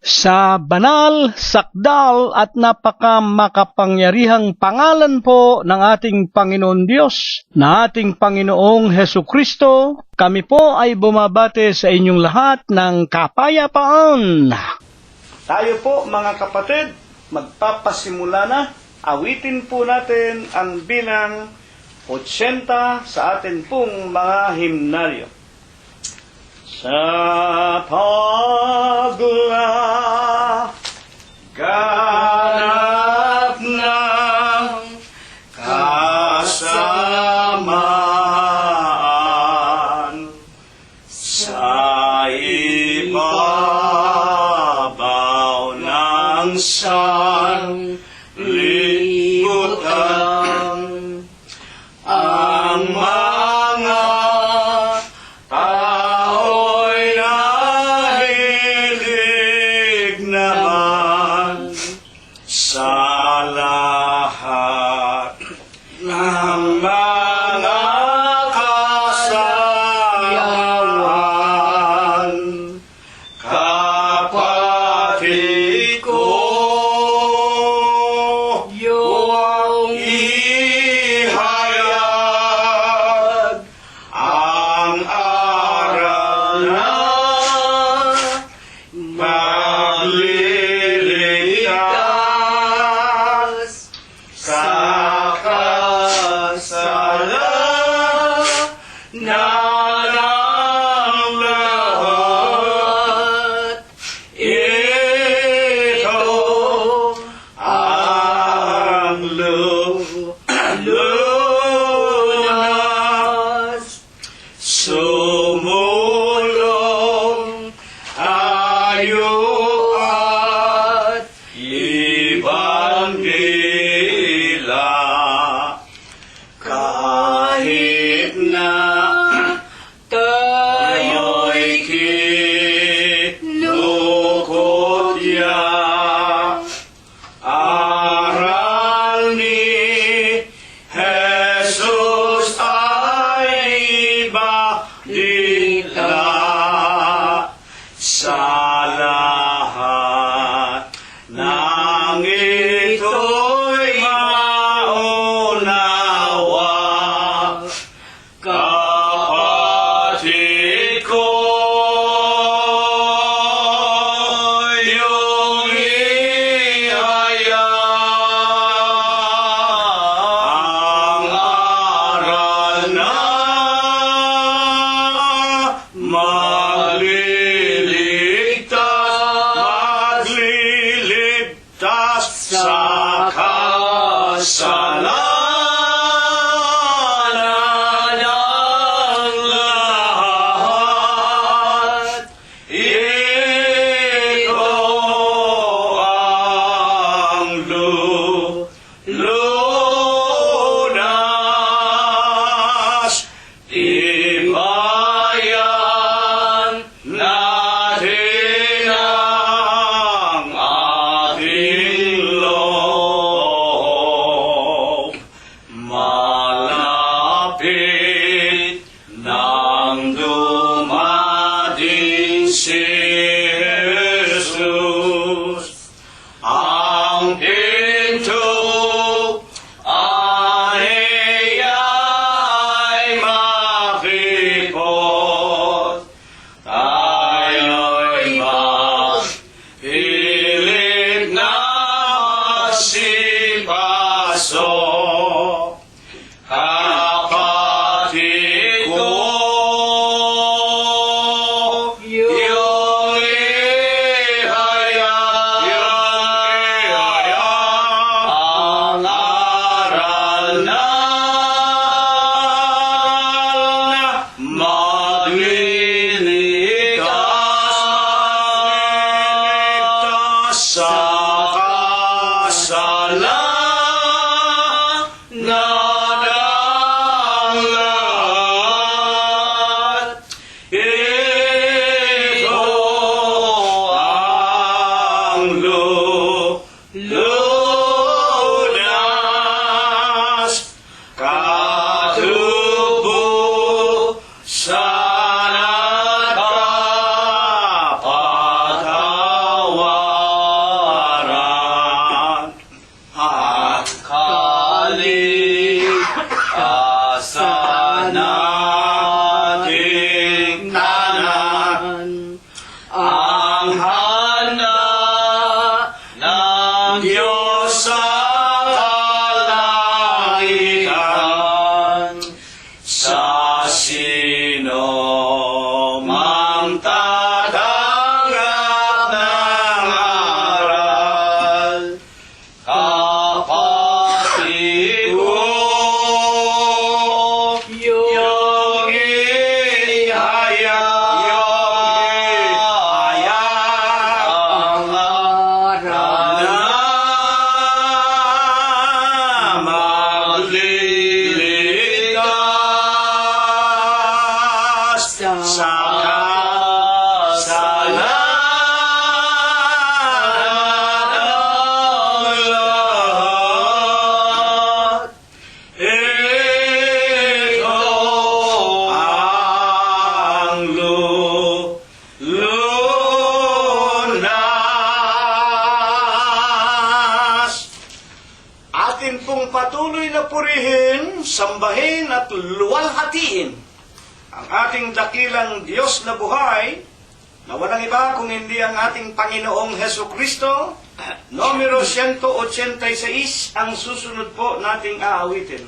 Sa banal, sakdal at napakamakapangyarihang pangalan po ng ating Panginoon Diyos, na ating Panginoong Hesu Kristo, kami po ay bumabate sa inyong lahat ng kapayapaan. Tayo po mga kapatid, magpapasimula na. Awitin po natin ang bilang 80 sa atin pong mga himnaryo. Sa paglaganap ng kasamaan sa ibabaw ng sanlibutan, ang mga tao'y nahilig naman sa lahat ng mga kasayawan. Kapatid ko, yung ihayag ang aral na magliligtas sa kasalanan ng lahat. Ito ang lunas. Sumulong tayo at ibandila, kahit na tayo'y kinukutya. Aral ni Jesus ay bandila sa lahat ng ito'y maunawa. Kapatid ko, yung ihayag ang aral na magliligtas sa kasalanan ng lahat. Ito ang lunas, tibayan Atin pong patuloy na purihin, sambahin at luwalhatiin ang ating dakilang Diyos na buhay, na walang iba kung hindi ang ating Panginoong Heso Kristo. Numero 186 ang susunod po nating aawitin.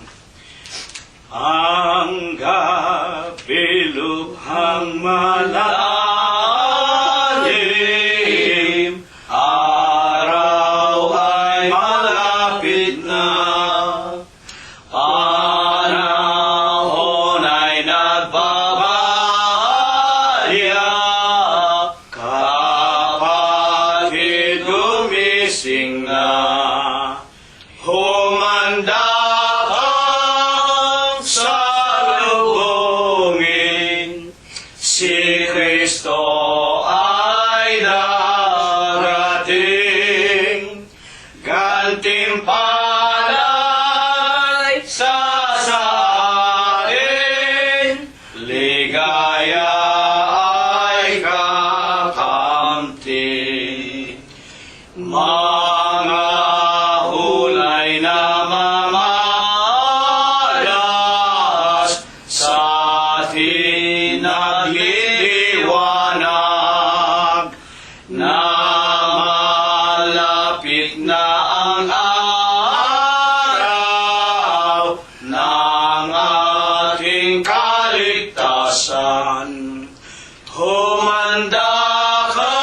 Ang gabi lubhang malalim, araw ay malapit na, panahon ay nagbabalya, kapatid gumising na, humanda kang salubungin, si Kristo ay darating, gantimpala'y sasain, ligaya ay kakamtin. Mga hulay na mamalas sa atin nagliliwanag, na malapit na ang araw ng ating kaligtasan. Humanda ka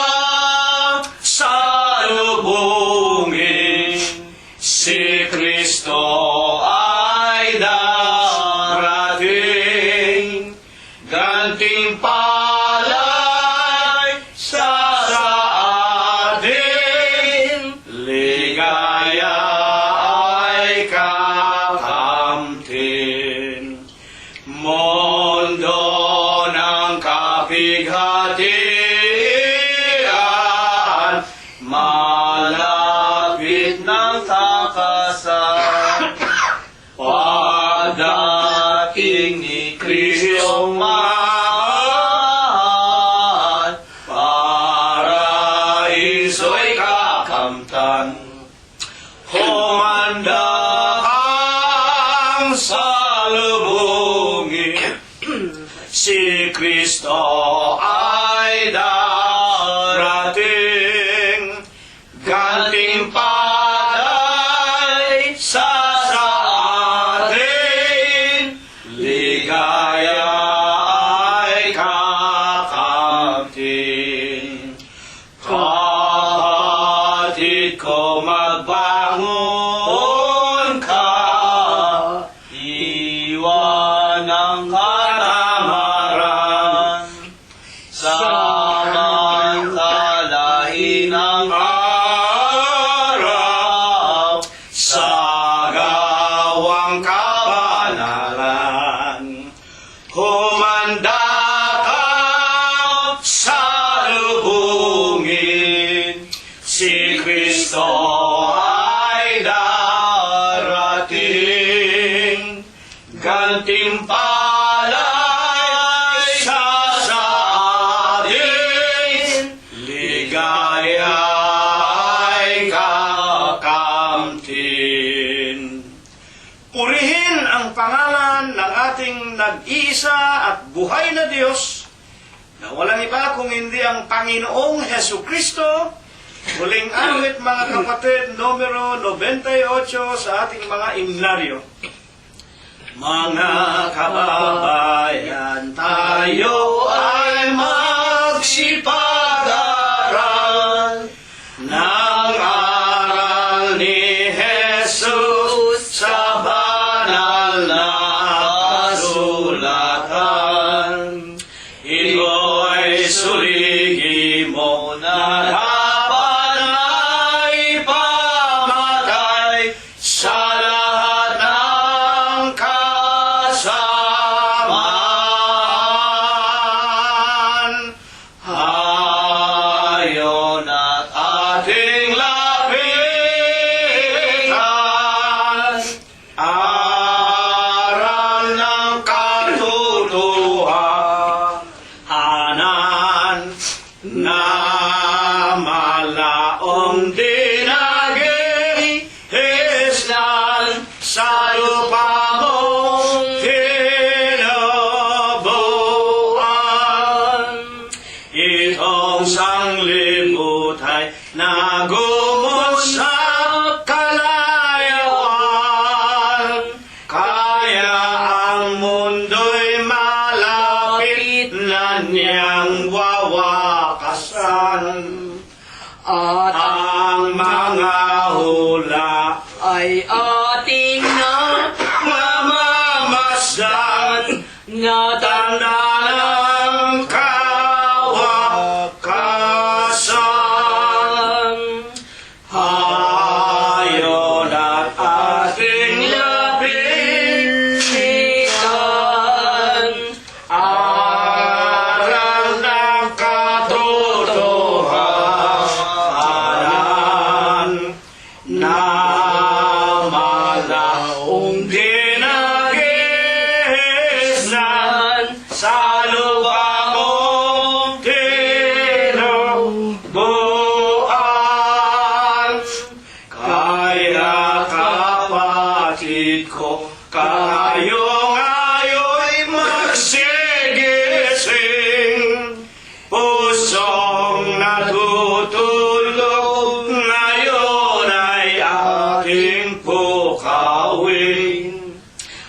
salubungin, si Kristo ay darating, gantimpala'y sasaadin, ligaya ay kakamtin. Mundo ng kapighatian, malapit ng takasan, pagdating ni Kristo mahal, paraiso'y kakamtan. Humanda kang salubungin, si Kristo ay darating, gantimpala'y sasaadin, ligaya ay kakamtin. Kapatid ko, magbangon ka, iwan ang katamaran, samantalahin ang araw, sa gawang kabanalan. Humanda ka salubungin, si Kristo ay darating, gantimpala'y sasaadin, ligaya ay kakamtin. Purihin ang pangalan ng ating nag-iisa at buhay na Diyos, na walang iba kung hindi ang Panginoong Heso Kristo. Huling awit, mga kapatid, numero 98 sa ating mga imnaryo. Mga kababayan, tayo ay magsipag-aral ng aral ni Jesus sa banal na kasulatan. Ito'y suligi mo na dapat na ipamatay sa lahat ng kasamaan. sanglibutan nagumon sa kalayaan. Kaya ang mundo'y malapit na niyang wawakasan. At Ang mga hula ay ating na mamamasdan, na tanda ng kawakasan. Ayon at ating lapitan, aral ng katotohanan, na malaong dinagisnan sa lupa mong tinubuan. Kaya kapatid ko, kayo ngayon'y magsigising, pusong natutulog ngayon ay ating pukawin.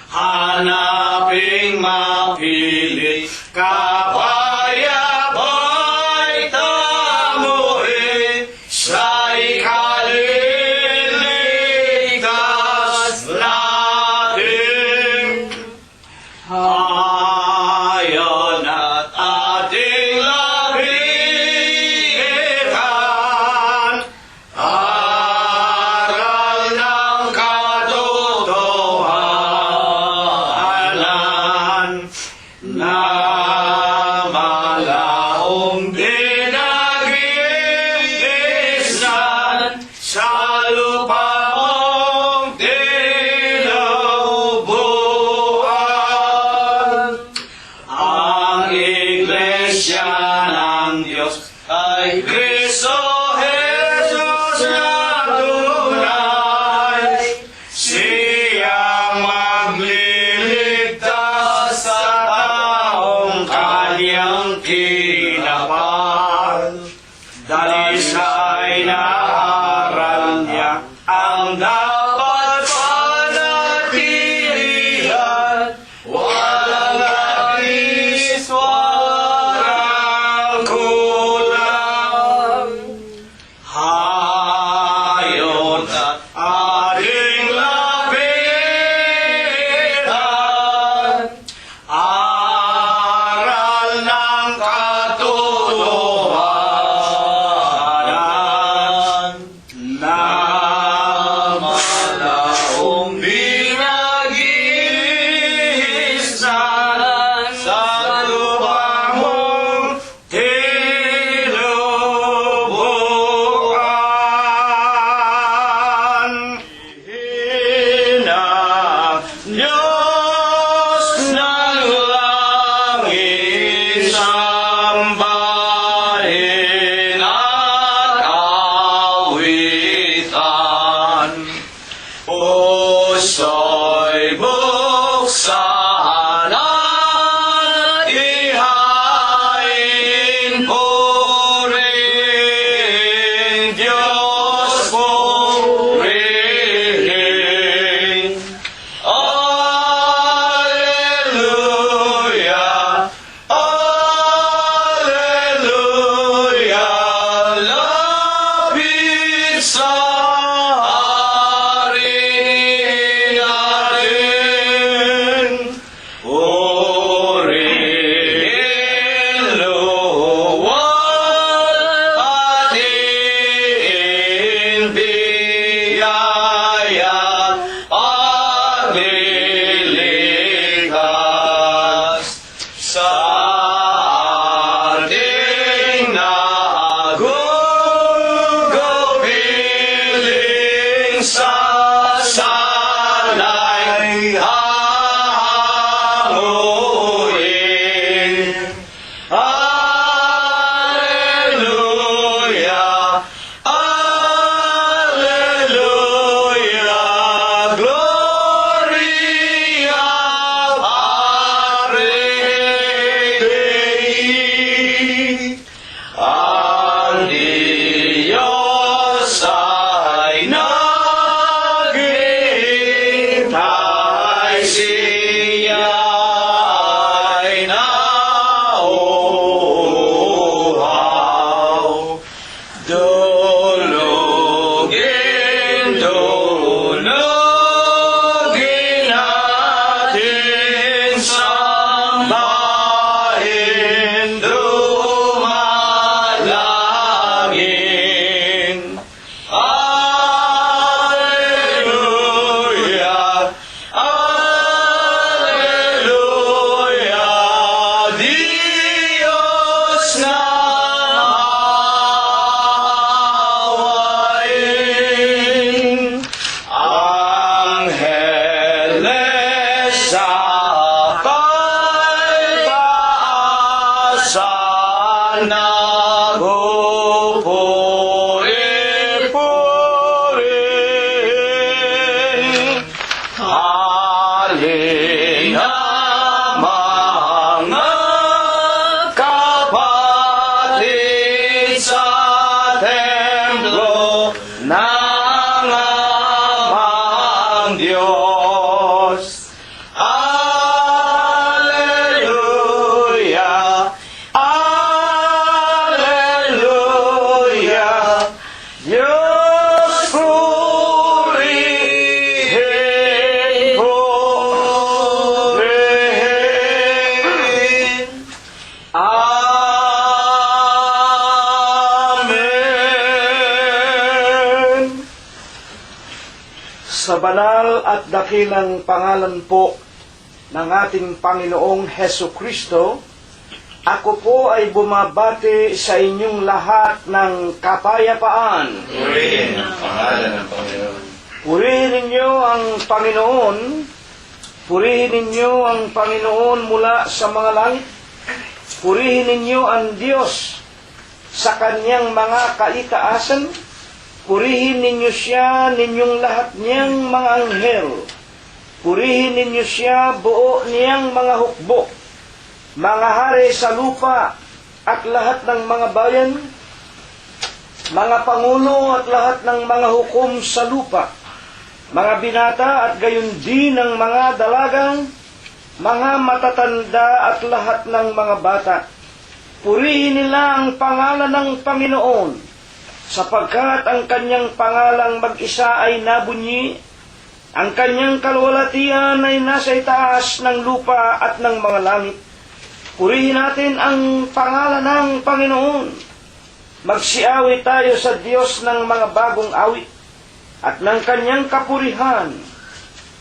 Hanaping mapilit kapayapa'y tamuhin sa ikaliligtas natin. Ayon at ating lapitan, aral ng katotohanan, na malaong dinagisnan sa lupa mong tinubuan. Ang Iglesia ng Diyos ay Kristo Jesus na tunay. Siyang magliligtas sa taong kanyang kinapal. Dalisay na aral niya ang dapat panatilihan. Walang labis, walang kulang. Ayon at ating lapitan, aral ng katotohanan, na malaong dinagisnan sa lupa mong tinubuan. Hina Diyos ng langit, sambahin at awitan. Puso'y buksan at ihain, purihin Diyos, purihin. Alleluia, Alleluia, lapit sa hari natin. Purihin luwal at biyaya paglilikas sa ating nagugupiling sa sanay hahanguin. Alleluia, Alleluia, Gloria Patri Dei. nagpupuri-puri. Halina mga kapatid sa templo ng amang Diyos. Alleluia, Alleluia, Diyos purihin, purihin. Amen. Sa banal at dakilang pangalan po ng ating Panginoong Hesu Kristo, ako po ay bumabati sa inyong lahat ng kapayapaan. Purihin ang pangalan ng Panginoon. Purihin ninyo ang Panginoon. Purihin ninyo ang Panginoon mula sa mga langit. Purihin ninyo ang Diyos sa kanyang mga kaitaasan. Purihin ninyo siya, ninyong lahat niyang mga anghel. Purihin ninyo siya, buo niyang mga hukbo, mga hari sa lupa at lahat ng mga bayan, mga pangulo at lahat ng mga hukom sa lupa, mga binata at gayon din ng mga dalagang, mga matatanda at lahat ng mga bata. Purihin nila ang pangalan ng Panginoon, sapagkat ang kanyang pangalang mag-isa ay nabunyi, ang kanyang kalwalatian ay nasa itaas ng lupa at ng mga langit. Purihin natin ang pangalan ng Panginoon. Magsiawit tayo sa Diyos ng mga bagong awit at ng kanyang kapurihan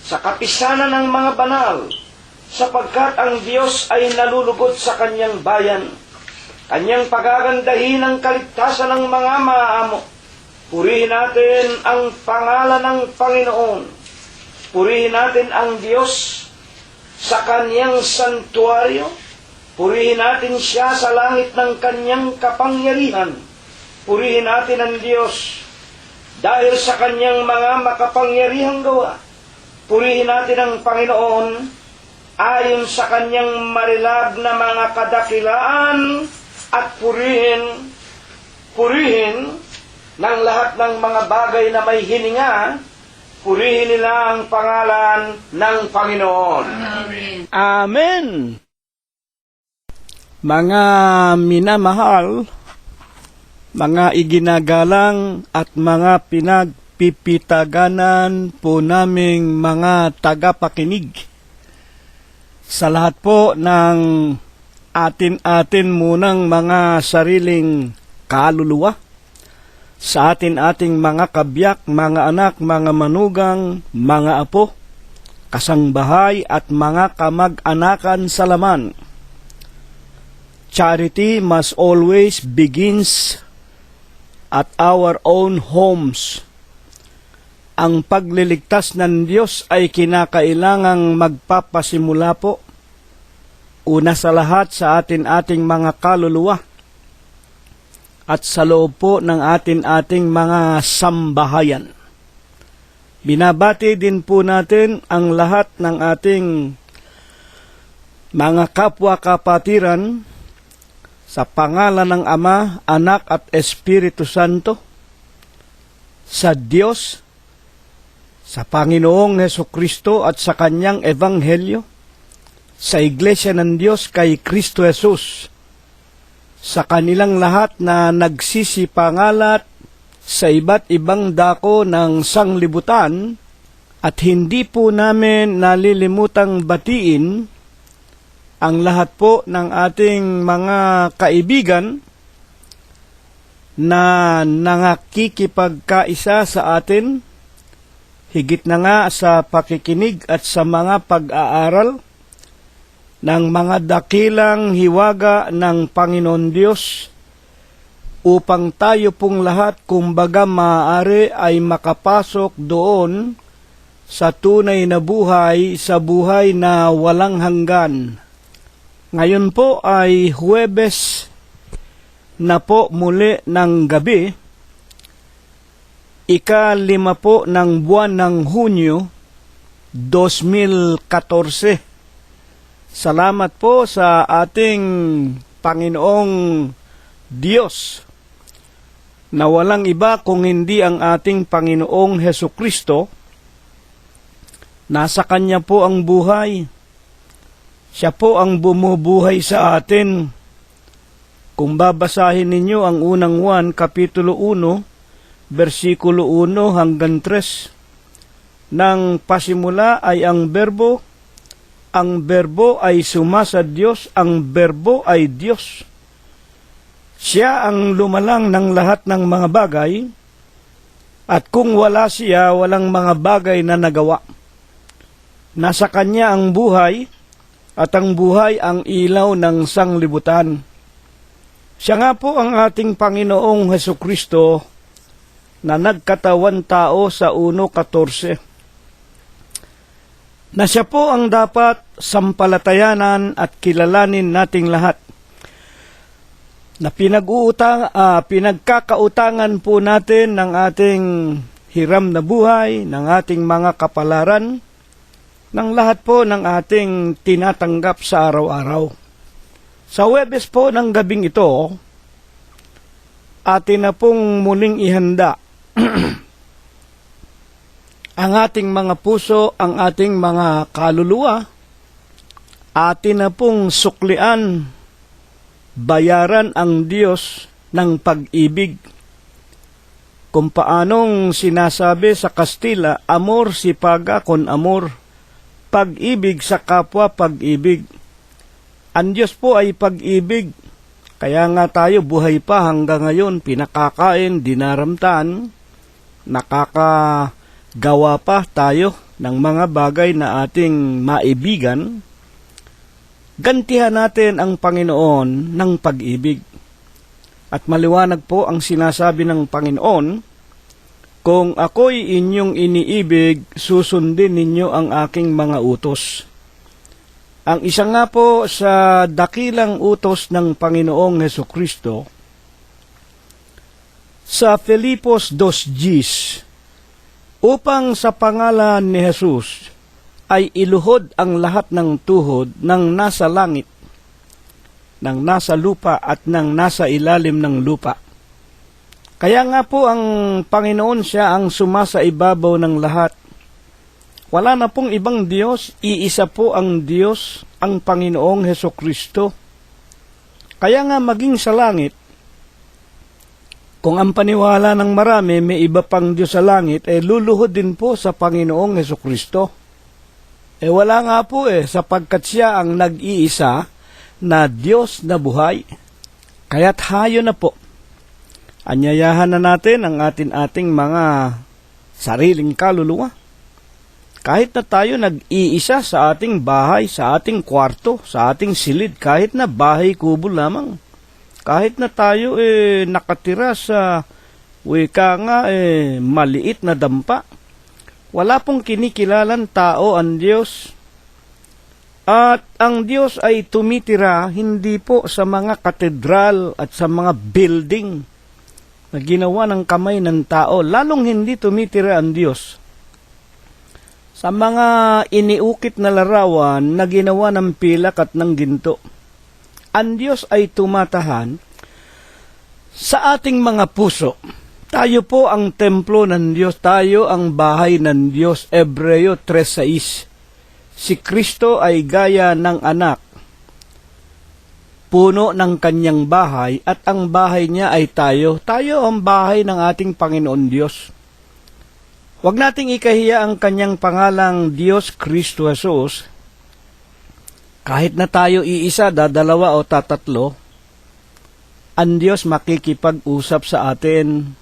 sa kapisanan ng mga banal, sapagkat ang Diyos ay nalulugod sa kanyang bayan. Kanyang pagagandahin ang kaligtasan ng mga maaamo. Purihin natin ang pangalan ng Panginoon. Purihin natin ang Diyos sa kanyang santuaryo. Purihin natin siya sa langit ng kanyang kapangyarihan. Purihin natin ang Diyos dahil sa kanyang mga makapangyarihang gawa. Purihin natin ang Panginoon ayon sa kanyang marilag na mga kadakilaan at purihin ng lahat ng mga bagay na may hininga. Purihin nila ang pangalan ng Panginoon. Amen. Amen. Mga minamahal, mga iginagalang at mga pinagpipitaganan po naming mga tagapakinig, sa lahat po ng atin munang mga sariling kaluluwa, sa ating mga kabiyak, mga anak, mga manugang, mga apo, kasangbahay at mga kamag-anakan sa laman. Charity must always begins at our own homes. Ang pagliligtas ng Diyos ay kinakailangang magpapasimula po, una sa lahat sa ating mga kaluluwa at sa loob po ng ating mga sambahayan. Binabati din po natin ang lahat ng ating mga kapwa-kapatiran sa pangalan ng Ama, Anak at Espiritu Santo, sa Diyos, sa Panginoong Hesukristo at sa Kanyang Ebanghelyo, sa Iglesia ng Diyos kay Kristo Jesus, sa kanilang lahat na nagsisipangalat sa iba't ibang dako ng sanglibutan, at hindi po namin nalilimutang batiin ang lahat po ng ating mga kaibigan na nangakikipagkaisa sa atin, higit na nga sa pakikinig at sa mga pag-aaral ng mga dakilang hiwaga ng Panginoon Diyos, upang tayo pong lahat kumbaga maaari ay makapasok doon sa tunay na buhay, sa buhay na walang hanggan. Ngayon po ay Huwebes, na po muli ng gabi, ika-5 po ng buwan ng Hunyo 2014. Salamat po sa ating Panginoong Diyos na walang iba kung hindi ang ating Panginoong Hesukristo. Nasa Kanya po ang buhay. Siya po ang bumubuhay sa atin. Kung babasahin ninyo ang unang Juan, Kapitulo 1, versikulo 1 hanggang 3, nang pasimula ay ang berbo ay sumasa Diyos, ang berbo ay Diyos. Siya ang lumalang ng lahat ng mga bagay, at kung wala siya, walang mga bagay na nagawa. Nasa Kanya ang buhay, at ang buhay ang ilaw ng sanglibutan. Siya nga po ang ating Panginoong Hesukristo na nagkatawan tao sa 1:14. Na siya po ang dapat sampalatayanan at kilalanin nating lahat. Na pinagkakautangan po natin ng ating hiram na buhay, ng ating mga kapalaran, ng lahat po ng ating tinatanggap sa araw-araw. Sa Huwebes po ng gabing ito, atin na pong muling ihanda ang ating mga puso, ang ating mga kaluluwa, atin na pong suklian, bayaran ang Diyos ng pag-ibig. Kung paanong sinasabi sa Kastila, amor si paga con amor, pag-ibig sa kapwa pag-ibig. Ang Diyos po ay pag-ibig, kaya nga tayo buhay pa hanggang ngayon, pinakakain, dinaramtan, nakakagawa pa tayo ng mga bagay na ating maibigan. Gantihan natin ang Panginoon ng pag-ibig. At maliwanag po ang sinasabi ng Panginoon, kung ako'y inyong iniibig, susundin ninyo ang aking mga utos. Ang isa nga po sa dakilang utos ng Panginoong Hesukristo, sa Filipos 2:10, upang sa pangalan ni Jesus ay iluhod ang lahat ng tuhod ng nasa langit, ng nasa lupa at ng nasa ilalim ng lupa. Kaya nga po ang Panginoon siya ang sumasa ibabaw ng lahat. Wala na pong ibang Diyos, iisa po ang Diyos, ang Panginoong Hesukristo. Kaya nga maging sa langit, kung ang paniwala ng marami may iba pang Diyos sa langit, luluhod din po sa Panginoong Hesukristo. Wala nga po sapagkat siya ang nag-iisa na Diyos na buhay. Kaya't hayo na po. Anyayahan na natin ang ating mga sariling kaluluwa. Kahit na tayo nag-iisa sa ating bahay, sa ating kwarto, sa ating silid, kahit na bahay kubo lamang. Kahit na tayo nakatira sa maliit na dampa. Wala pong kinikilalang tao ang Diyos. At ang Diyos ay tumitira hindi po sa mga katedral at sa mga building na ginawa ng kamay ng tao. Lalong hindi tumitira ang Diyos sa mga iniukit na larawan na ginawa ng pilak at ng ginto. Ang Diyos ay tumatahan sa ating mga puso. Tayo po ang templo ng Diyos, tayo ang bahay ng Diyos. Hebreo 3:6. Si Kristo ay gaya ng anak, puno ng kanyang bahay, at ang bahay niya ay tayo. Tayo ang bahay ng ating Panginoon Diyos. Huwag nating ikahiya ang kanyang pangalang Diyos Kristo Jesus. Kahit na tayo iisa, dadalawa o tatatlo, ang Diyos makikipag-usap sa atin.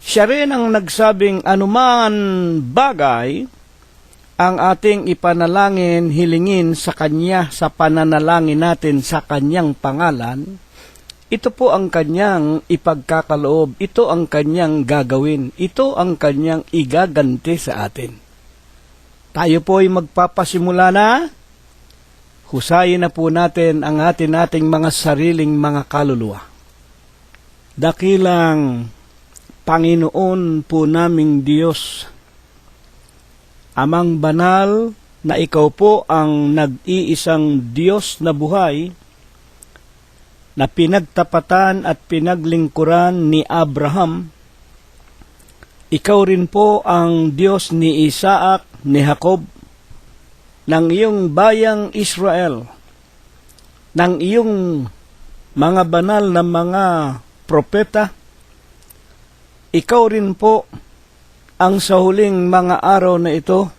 Siya rin ang nagsabing anuman bagay ang ating ipanalangin, hilingin sa Kanya sa pananalangin natin sa Kanyang pangalan. Ito po ang Kanyang ipagkakaloob, ito ang Kanyang gagawin, ito ang Kanyang igaganti sa atin. Tayo po ay magpapasimula na. Husayin na po natin ang ating mga sariling mga kaluluwa. Dakilang Panginoon po naming Diyos, Amang banal na ikaw po ang nag-iisang Diyos na buhay, na pinagtapatan at pinaglingkuran ni Abraham. Ikaw rin po ang Diyos ni Isaac, ni Jacob, ng iyong bayang Israel, ng iyong mga banal na mga propeta. Ikaw rin po ang sa huling mga araw na ito,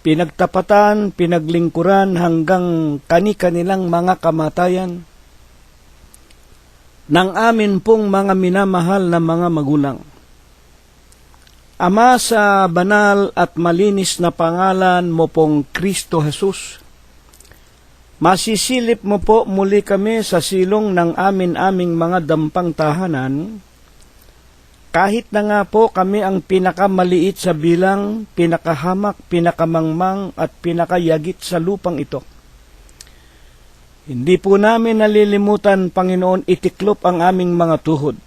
pinagtapatan, pinaglingkuran hanggang kani-kanilang mga kamatayan ng amin pong mga minamahal na mga magulang. Ama, sa banal at malinis na pangalan mo pong Kristo Jesus, masisilip mo po muli kami sa silong ng aming mga dampang tahanan, kahit na nga po kami ang pinakamaliit sa bilang, pinakahamak, pinakamangmang at pinakayagit sa lupang ito. Hindi po namin nalilimutan, Panginoon, itiklop ang aming mga tuhod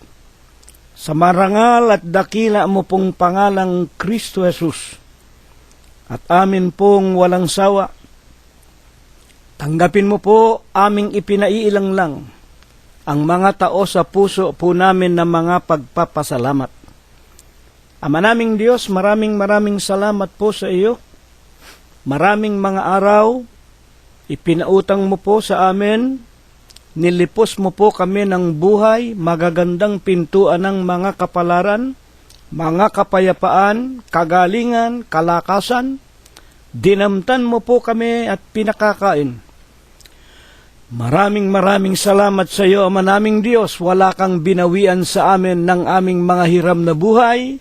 sa marangal at dakila mo pong pangalang Kristo Jesus, at amin pong walang sawa. Tanggapin mo po aming ipinaiilang lang ang mga tao sa puso po namin na mga pagpapasalamat. Ama naming Diyos, maraming salamat po sa iyo. Maraming mga araw, ipinautang mo po sa amin, nilipos mo po kami ng buhay, magagandang pintuan ng mga kapalaran, mga kapayapaan, kagalingan, kalakasan. Dinamtan mo po kami at pinakakain. Maraming salamat sa iyo, Ama naming Diyos. Wala kang binawian sa amin ng aming mga hiram na buhay,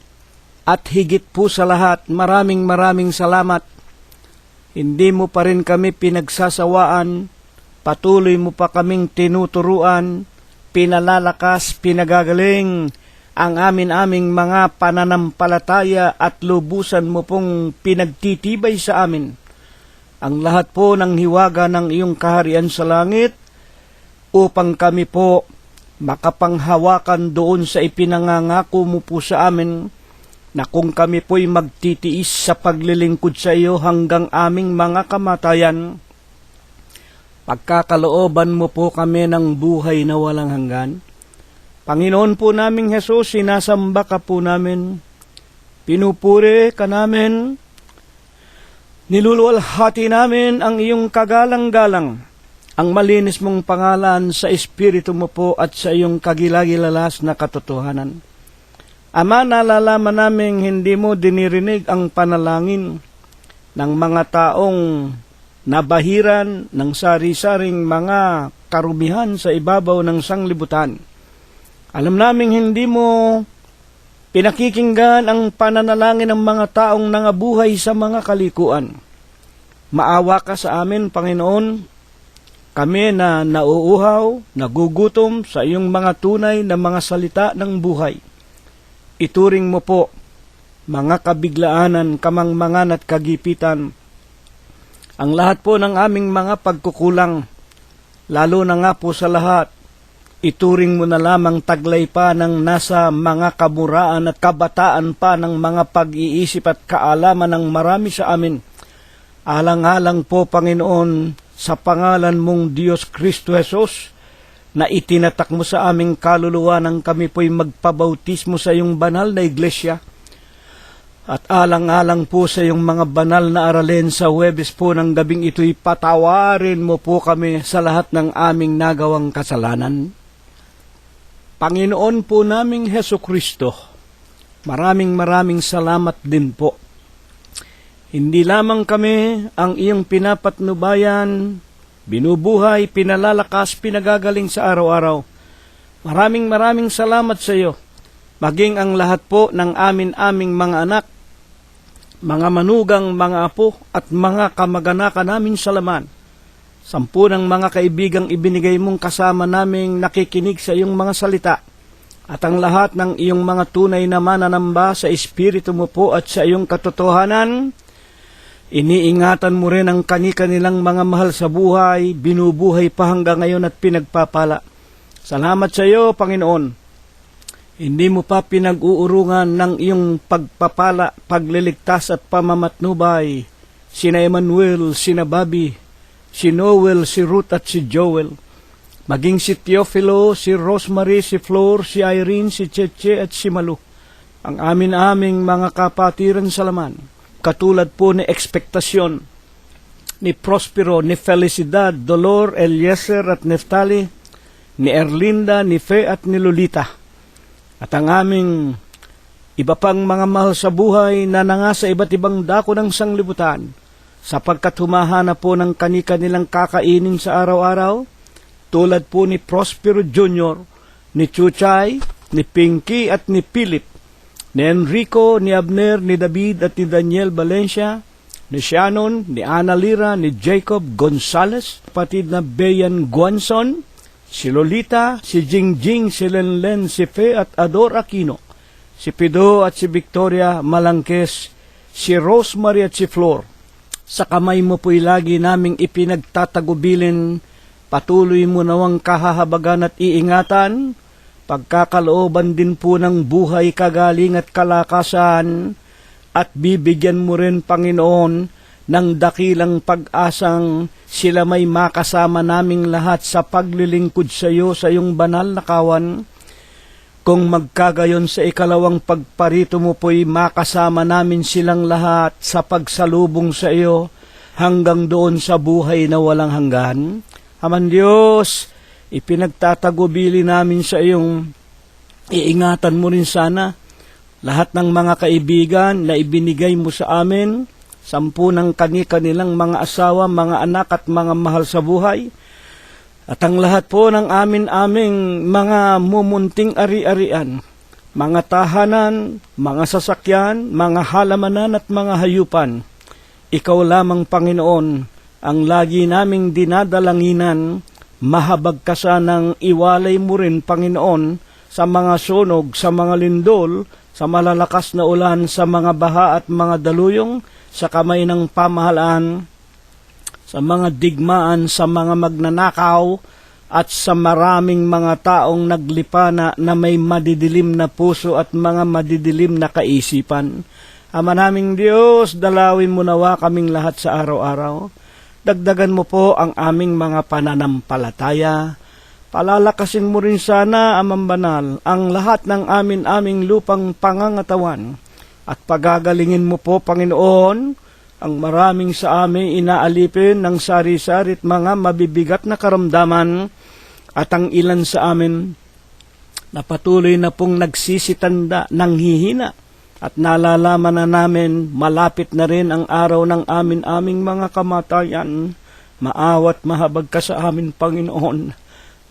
at higit po sa lahat, maraming salamat. Hindi mo pa rin kami pinagsasawaan, patuloy mo pa kaming tinuturuan, pinalalakas, pinagagaling ang aming mga pananampalataya, at lubusan mo pong pinagtitibay sa amin ang lahat po ng hiwaga ng iyong kaharian sa langit, upang kami po makapanghawakan doon sa ipinangangako mo po sa amin, na kung kami po'y magtitiis sa paglilingkod sa iyo hanggang aming mga kamatayan, pagkakalooban mo po kami ng buhay na walang hanggan. Panginoon po naming Jesus, sinasamba ka po namin, pinupuri ka namin, niluluwalhati namin ang iyong kagalang-galang, ang malinis mong pangalan sa Espiritu mo po at sa iyong kagilagilalas na katotohanan. Ama, nalalaman namin hindi mo dinirinig ang panalangin ng mga taong nabahiran ng sari-saring mga karumihan sa ibabaw ng sanglibutan. Alam namin hindi mo pinakikinggan ang pananalangin ng mga taong nangabuhay sa mga kalikuan. Maawa ka sa amin, Panginoon. Kami na nauuhaw, nagugutom sa iyong mga tunay na mga salita ng buhay. Ituring mo po mga kabiglaanan, kamangmangan at kagipitan, ang lahat po ng aming mga pagkukulang, lalo na nga po sa lahat, ituring mo na lamang taglay pa ng nasa mga kamuraan at kabataan pa ng mga pag-iisip at kaalaman ng marami sa amin. Alang-alang po, Panginoon, sa pangalan mong Diyos Kristo Jesus, na itinatak mo sa aming kaluluwa nang kami po'y magpabautismo sa iyong banal na iglesia. At alang-alang po sa iyong mga banal na aralin sa Huwebes po ng gabing ito'y patawarin mo po kami sa lahat ng aming nagawang kasalanan. Panginoon po naming Hesukristo, maraming salamat din po. Hindi lamang kami ang iyong pinapatnubayan, binubuhay, pinalalakas, pinagagaling sa araw-araw. Maraming salamat sa iyo. Maging ang lahat po ng aming mga anak, mga manugang, mga apo, at mga kamag-anakan namin sa laman. 10 mga kaibigang ibinigay mong kasama naming nakikinig sa iyong mga salita, at ang lahat ng iyong mga tunay na mananamba sa Espiritu mo po at sa iyong katotohanan. Iniingatan mo rin ang kani-kanilang mga mahal sa buhay, binubuhay pa hanggang ngayon at pinagpapala. Salamat sa iyo, Panginoon. Hindi mo pa pinag-uurungan ng iyong pagpapala, pagliligtas at pamamatnubay sina Emmanuel, sina Bobby, si Noel, si Ruth at si Joel. Maging si Teofilo, si Rosemary, si Flor, si Irene, si Cheche at si Malu. Ang amin-aming mga kapatiran sa laman, katulad po ni Ekspektasyon, ni Prospero, ni Felicidad, Dolor, Eliezer at Neftali, ni Erlinda, ni Fe at ni Lolita. At ang aming iba pang mga mahal sa buhay na nangasa iba't ibang dako ng sanglibutan, sapagkat humahanap po ng kani-kanilang kakainin sa araw-araw, tulad po ni Prospero Jr., ni Chuchay, ni Pinky at ni Philip, ni Enrico, ni Abner, ni David at ni Daniel Valencia, ni Shannon, ni Ana Lira, ni Jacob Gonzales, kapatid na Bayan Guanson, si Lolita, si Jingjing, si Lenlen, si Fe at Ador Aquino, si Pido at si Victoria Malangkes, si Rosemary at si Flor. Sa kamay mo po'y lagi naming ipinagtatagubilin, patuloy mo nawang kahahabagan at iingatan, pagkakalooban din po ng buhay, kagaling at kalakasan, at bibigyan mo rin, Panginoon, ng dakilang pag-asang sila may makasama naming lahat sa paglilingkod sa iyo sa iyong banal na kawan. Kung magkagayon sa ikalawang pagparito mo po'y makasama namin silang lahat sa pagsalubong sa iyo hanggang doon sa buhay na walang hanggan. Aman Diyos, ipinagtatagubili namin sa iyong iingatan mo rin sana lahat ng mga kaibigan na ibinigay mo sa amin, 10 ng kanilang mga asawa, mga anak at mga mahal sa buhay, at ang lahat po ng aming mga mumunting ari-arian, mga tahanan, mga sasakyan, mga halamanan at mga hayupan. Ikaw lamang, Panginoon, ang lagi naming dinadalanginan, mahabag ka sanang iwalay mo rin, Panginoon, sa mga sunog, sa mga lindol, sa malalakas na ulan, sa mga baha at mga daluyong, sa kamay ng pamahalaan, sa mga digmaan, sa mga magnanakaw, at sa maraming mga taong naglipana na may madidilim na puso at mga madidilim na kaisipan. Ama naming Diyos, dalawin mo nawa kaming lahat sa araw-araw. Dagdagan mo po ang aming mga pananampalataya. Palalakasin mo rin sana, Amang Banal, ang lahat ng aming lupang pangangatawan. At pagagalingin mo po, Panginoon, ang maraming sa amin inaalipin ng sari-sarit mga mabibigat na karamdaman, at ang ilan sa amin na patuloy na pong nagsisitanda ng hihina, at nalalaman na namin malapit na rin ang araw ng aming mga kamatayan. Maawat mahabag ka sa amin, Panginoon.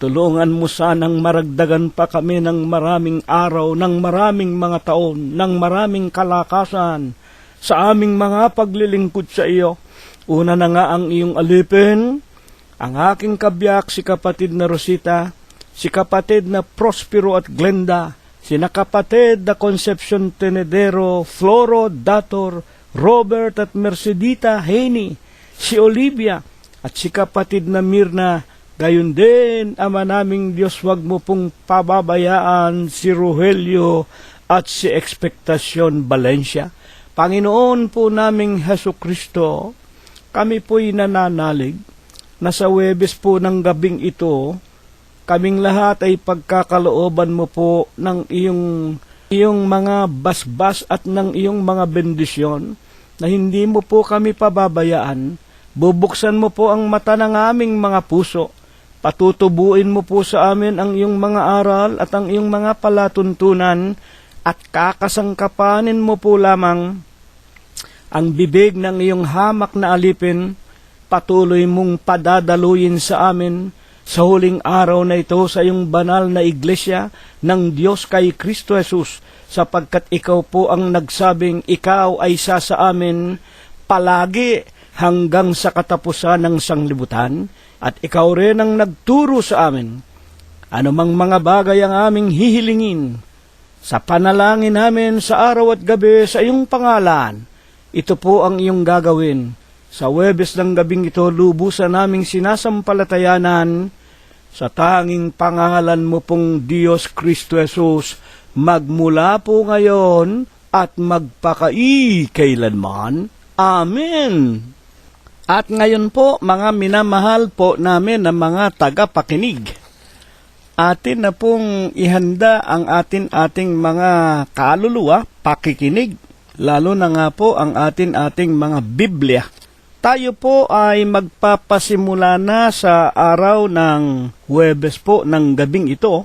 Tulungan mo sanang maragdagan pa kami ng maraming araw, ng maraming mga taon, ng maraming kalakasan sa aming mga paglilingkod sa iyo. Una na nga ang iyong alipin, ang aking kabiyak, si kapatid na Rosita, si kapatid na Prospero at Glenda, sina kapatid na Concepcion Tenedero, Floro, Dator, Robert at Mercedita Haney, si Olivia at si kapatid na Mirna. Gayon din, Ama naming Diyos, wag mo pong pababayaan si Rogelio at si Ekspektasyon Valencia. Panginoon po naming Hesukristo, kami po'y nananalig na sa Huwebes po ng gabing ito, kaming lahat ay pagkakalooban mo po ng iyong mga basbas at ng iyong mga bendisyon, na hindi mo po kami pababayaan. Bubuksan mo po ang mata ng aming mga puso. Patutubuin mo po sa amin ang iyong mga aral at ang iyong mga palatuntunan, at kakasangkapanin mo po lamang ang bibig ng iyong hamak na alipin. Patuloy mong padadaluyin sa amin sa huling araw na ito sa iyong banal na iglesia ng Diyos kay Kristo Jesus, sapagkat ikaw po ang nagsabing ikaw ay isa sa amin palagi hanggang sa katapusan ng sanglibutan. At ikaw rin ang nagturo sa amin anumang mga bagay ang aming hihilingin sa panalangin namin sa araw at gabi sa iyong pangalan. Ito po ang iyong gagawin. Sa Huwebes ng gabing ito, lubusan naming sinasampalatayanan sa tanging pangalan mo pong Diyos Kristo Jesus magmula po ngayon at magpakailanman. Amen. At ngayon po, mga minamahal po namin na mga tagapakinig, atin na pong ihanda ang ating mga kaluluwa, pakikinig, lalo na nga po ang ating mga Biblia. Tayo po ay magpapasimula na sa araw ng Huwebes po ng gabing ito.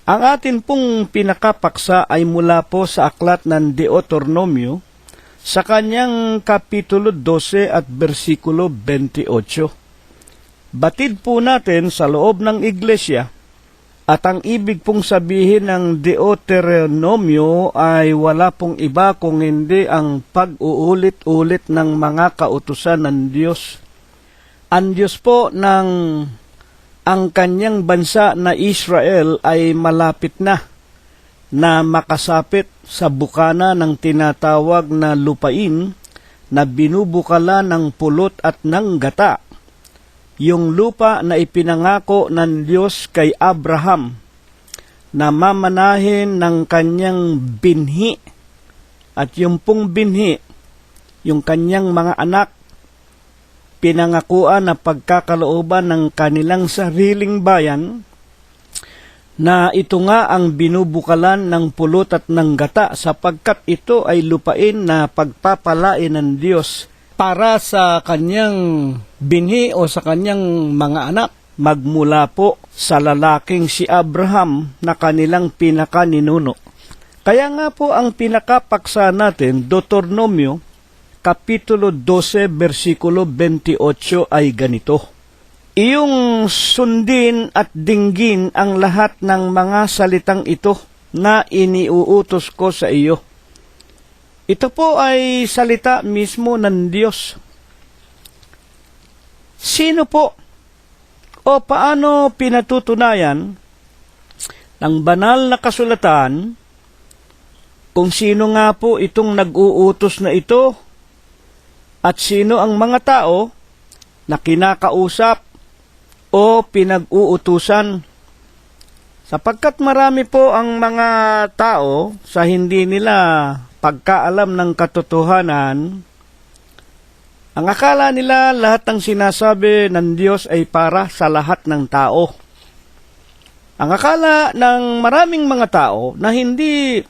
Ang atin pong pinakapaksa ay mula po sa aklat ng Deuteronomio sa kanyang kapitulo 12 at bersikulo 28. Batid po natin sa loob ng iglesia, at ang ibig pong sabihin ng Deuteronomio ay wala pong iba kung hindi ang pag-uulit-ulit ng mga kautusan ng Diyos. Ang Diyos po ng ang kanyang bansa na Israel ay malapit na makasapit sa bukana ng tinatawag na lupain na binubukala ng pulot at ng gata. Yung lupa na ipinangako ng Diyos kay Abraham na mamanahin ng kanyang binhi, at yung pong binhi, yung kanyang mga anak, pinangakuan na pagkakalooban ng kanilang sariling bayan, na ito nga ang binubukalan ng pulot at ng gata, sapagkat ito ay lupain na pagpapalain ng Diyos para sa kanyang binhi o sa kanyang mga anak, magmula po sa lalaking si Abraham na kanilang pinakaninuno. Kaya nga po ang pinakapaksa natin, Deuteronomio, kapitulo 12, bersikulo 28 ay ganito: iyong sundin at dinggin ang lahat ng mga salitang ito na iniuutos ko sa iyo. Ito po ay salita mismo ng Diyos. Sino po o paano pinatutunayan ng banal na kasulatan kung sino nga po itong nag-uutos na ito at sino ang mga tao na kinakausap o pinag-uutusan? Sapagkat marami po ang mga tao sa hindi nila pagkaalam ng katotohanan, ang akala nila lahat ng sinasabi ng Diyos ay para sa lahat ng tao. Ang akala ng maraming mga tao na hindi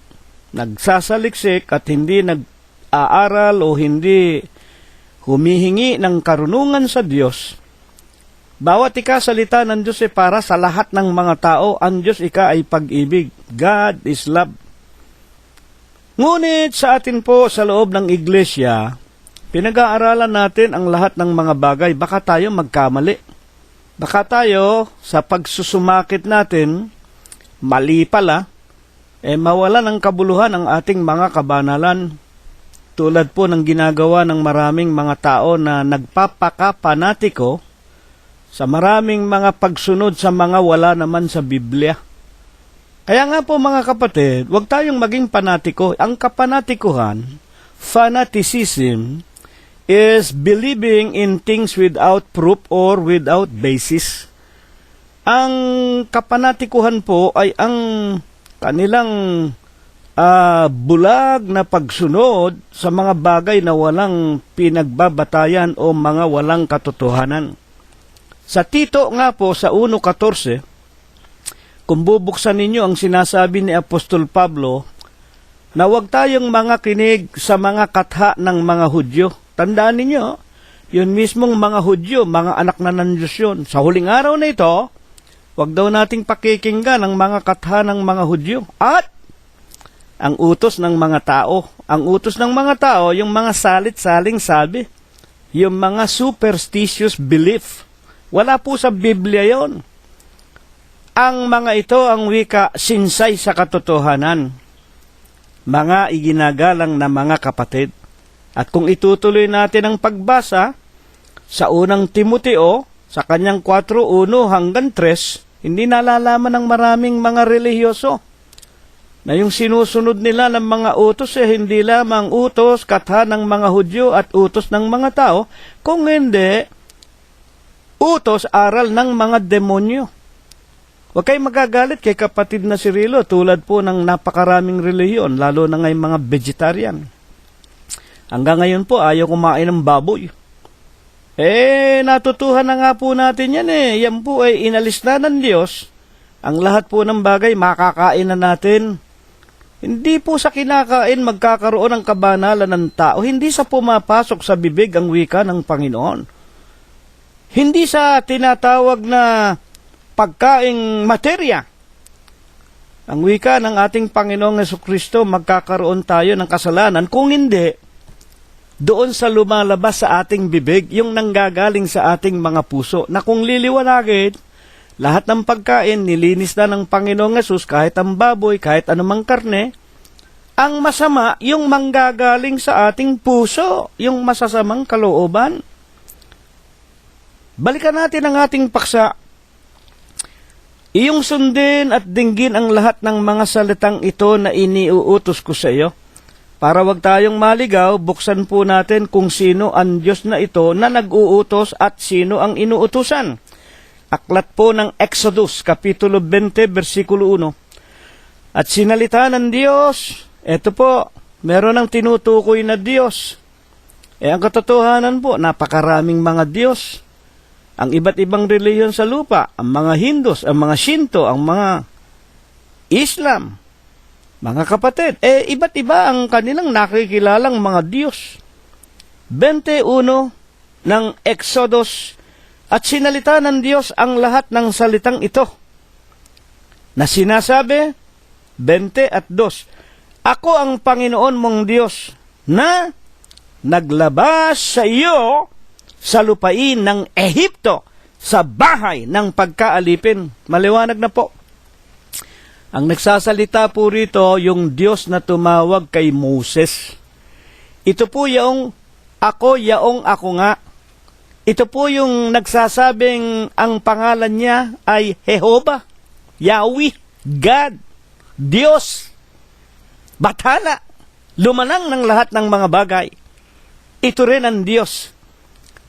nagsasaliksik at hindi nag-aaral o hindi humihingi ng karunungan sa Diyos, bawat ikasalita ng Diyos ay para sa lahat ng mga tao. Ang Diyos ay pag-ibig. God is love. Ngunit sa atin po sa loob ng iglesia, pinag-aaralan natin ang lahat ng mga bagay. Baka tayo magkamali. Baka tayo sa pagsusumakit natin, mali pala, mawala ng kabuluhan ang ating mga kabanalan. Tulad po ng ginagawa ng maraming mga tao na nagpapakapanatiko sa maraming mga pagsunod sa mga wala naman sa Biblia. Kaya nga po mga kapatid, huwag tayong maging panatiko. Ang kapanatikuhan, fanaticism, is believing in things without proof or without basis. Ang kapanatikuhan po ay ang kanilang bulag na pagsunod sa mga bagay na walang pinagbabatayan o mga walang katotohanan. Sa Tito nga po sa 1:14, kung bubuksan ninyo ang sinasabi ni Apostol Pablo, na huwag tayong mga kinig sa mga katha ng mga Hudyo. Tandaan ninyo, yun mismong mga Hudyo, mga anak na ng Diyos yun. Sa huling araw na ito, huwag daw nating pakikinggan ang mga katha ng mga Hudyo. At ang utos ng mga tao. Ang utos ng mga tao, yung mga salit-saling sabi, yung mga superstitious belief. Wala po sa Biblia yon. Ang mga ito ang wika sinsay sa katotohanan. Mga iginagalang na mga kapatid. At kung itutuloy natin ang pagbasa sa unang Timoteo, sa kanyang 4:1 hanggang 3, hindi nalalaman ng maraming mga relihiyoso na yung sinusunod nila ng mga utos hindi lamang utos, katha ng mga Hudyo at utos ng mga tao, kung hindi utos, aral ng mga demonyo. Huwag kayong magagalit kay kapatid na si Rilo, tulad po ng napakaraming relihiyon, lalo na ngayong mga vegetarian. Hanggang ngayon po, ayaw kumain ng baboy. Natutuhan na nga po natin yan Yan po ay inalis na ng Diyos. Ang lahat po ng bagay, makakain na natin. Hindi po sa kinakain magkakaroon ng kabanalan ng tao. Hindi sa pumapasok sa bibig ang wika ng Panginoon. Hindi sa tinatawag na pagkaing materya. Ang wika ng ating Panginoong Jesucristo, magkakaroon tayo ng kasalanan. Kung hindi, doon sa lumalabas sa ating bibig, yung nanggagaling sa ating mga puso, na kung liliwanagin, lahat ng pagkain, nilinis na ng Panginoong Yesus, kahit ang baboy, kahit anumang karne, ang masama, yung manggagaling sa ating puso, yung masasamang kalooban. Balikan natin ang ating paksa. Iyong sundin at dinggin ang lahat ng mga salitang ito na iniuutos ko sa iyo. Para wag tayong maligaw, buksan po natin kung sino ang Diyos na ito na nag-uutos at sino ang inuutusan. Aklat po ng Exodus, Kapitulo 20, versikulo 1. At sinalita ng Diyos, eto po, meron ng tinutukoy na Diyos. Ang katotohanan po, napakaraming mga Diyos. Ang iba't ibang relihiyon sa lupa, ang mga Hindus, ang mga Shinto, ang mga Islam, mga kapatid, iba't iba ang kanilang nakikilalang mga Diyos. 21 ng Exodus, at sinalita ng Diyos ang lahat ng salitang ito, na sinasabi, 20 at 2, Ako ang Panginoon mong Diyos, na naglabas sa iyo sa lupain ng Ehipto, sa bahay ng pagkaalipin. Maliwanag na po. Ang nagsasalita po rito, yung Diyos na tumawag kay Moses. Ito po yaong ako nga. Ito po yung nagsasabing ang pangalan niya ay Jehovah, Yahweh, God, Diyos, Bathala, lumanang ng lahat ng mga bagay. Ito rin ang Diyos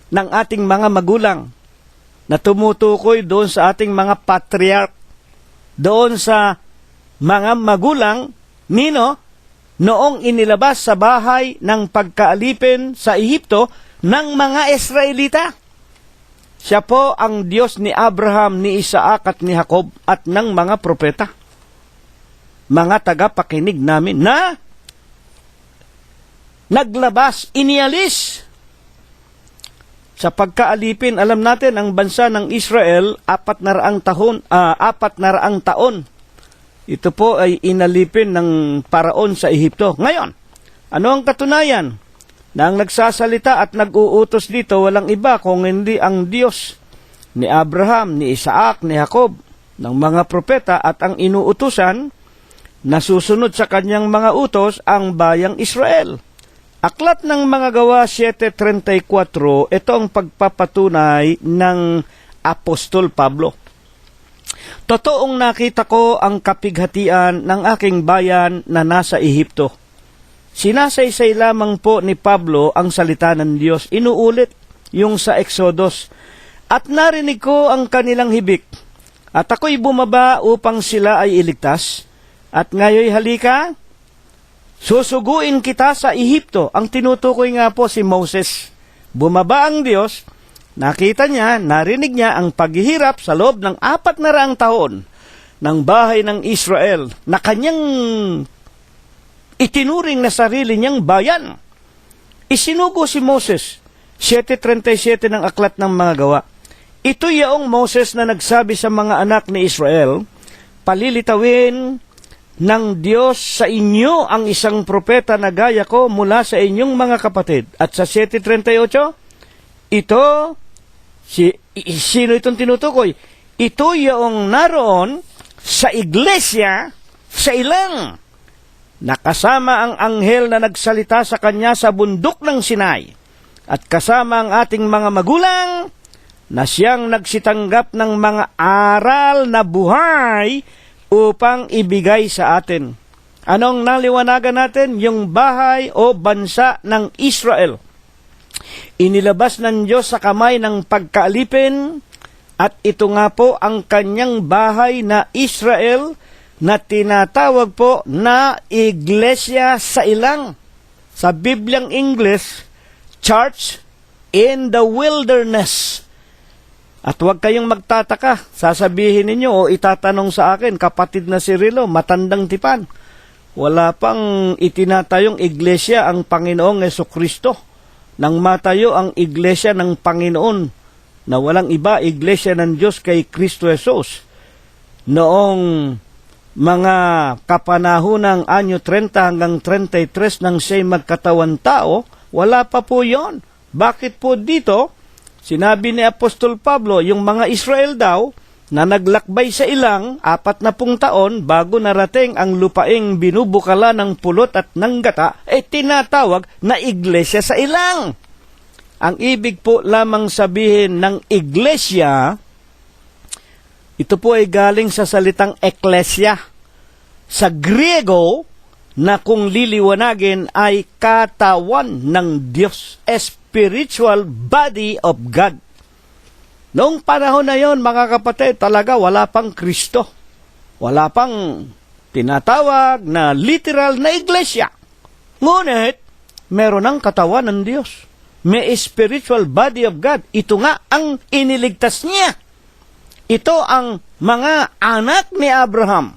ng ating mga magulang na tumutukoy doon sa ating mga patriarch, doon sa mga magulang noong inilabas sa bahay ng pagkaalipin sa Ehipto ng mga Israelita. Siya po ang Diyos ni Abraham, ni Isaac at ni Jacob at ng mga propeta. Mga tagapakinig namin na naglabas, inialis sa pagkaalipin. Alam natin, ang bansa ng Israel, 400 taon. Ito po ay inalipin ng paraon sa Ehipto. Ngayon, ano ang katunayan? Na ang nagsasalita at nag-uutos dito, walang iba kung hindi ang Diyos ni Abraham, ni Isaac, ni Jacob, ng mga propeta, at ang inuutusan na susunod sa kanyang mga utos ang bayang Israel. Aklat ng mga Gawa 7:34, ito ang pagpapatunay ng Apostol Pablo. Totoong nakita ko ang kapighatian ng aking bayan na nasa Ehipto. Sinasaysay lamang po ni Pablo ang salita ng Diyos. Inuulit yung sa Exodus. At narinig ko ang kanilang hibik. At ako'y bumaba upang sila ay iligtas. At ngayoy halika, susuguin kita sa Ehipto. Ang tinutukoy nga po si Moses. Bumaba ang Diyos, nakita niya, narinig niya ang paghihirap sa loob ng 400 taon ng bahay ng Israel na kanyang itinuring na sarili niyang bayan. Isinugo si Moses, 7:37 ng Aklat ng mga Gawa. Ito yaong Moses na nagsabi sa mga anak ni Israel, palilitawin ng Diyos sa inyo ang isang propeta na gaya ko mula sa inyong mga kapatid. At sa 7:38, sino itong tinutukoy? Ito yaong naroon sa iglesia sa ilang, nakasama ang anghel na nagsalita sa kanya sa bundok ng Sinai, at kasama ang ating mga magulang na siyang nagsitanggap ng mga aral na buhay upang ibigay sa atin. Anong naliwanagan natin? Yung bahay o bansa ng Israel. Inilabas ng Diyos sa kamay ng pagkaalipin At ito nga po ang kanyang bahay na Israel na tinatawag po na Iglesia sa Ilang. Sa Bibliang English, Church in the Wilderness. At huwag kayong magtataka, sasabihin ninyo o itatanong sa akin, kapatid na si Rilo, matandang tipan. Wala pang itinatayong iglesia ang Panginoong Hesukristo. Nang matayo ang iglesia ng Panginoon, na walang iba, iglesia ng Diyos kay Kristo Jesus. Noong mga kapanahunang anyo 30 hanggang 33 nang siya'y magkatawan tao, wala pa po yon. Bakit po dito? Sinabi ni Apostol Pablo, yung mga Israel daw, na naglakbay sa ilang 40 taon bago narating ang lupaing binubukala ng pulot at ng gata, ay tinatawag na iglesia sa ilang. Ang ibig po lamang sabihin ng iglesia, ito po ay galing sa salitang eklesia. Sa Griego, na kung liliwanagin ay katawan ng Diyos, a spiritual body of God. Noong panahon na yon, mga kapatid, talaga wala pang Kristo. Wala pang tinatawag na literal na iglesia. Ngunit, meron ng katawan ng Diyos. May spiritual body of God. Ito nga ang iniligtas niya. Ito ang mga anak ni Abraham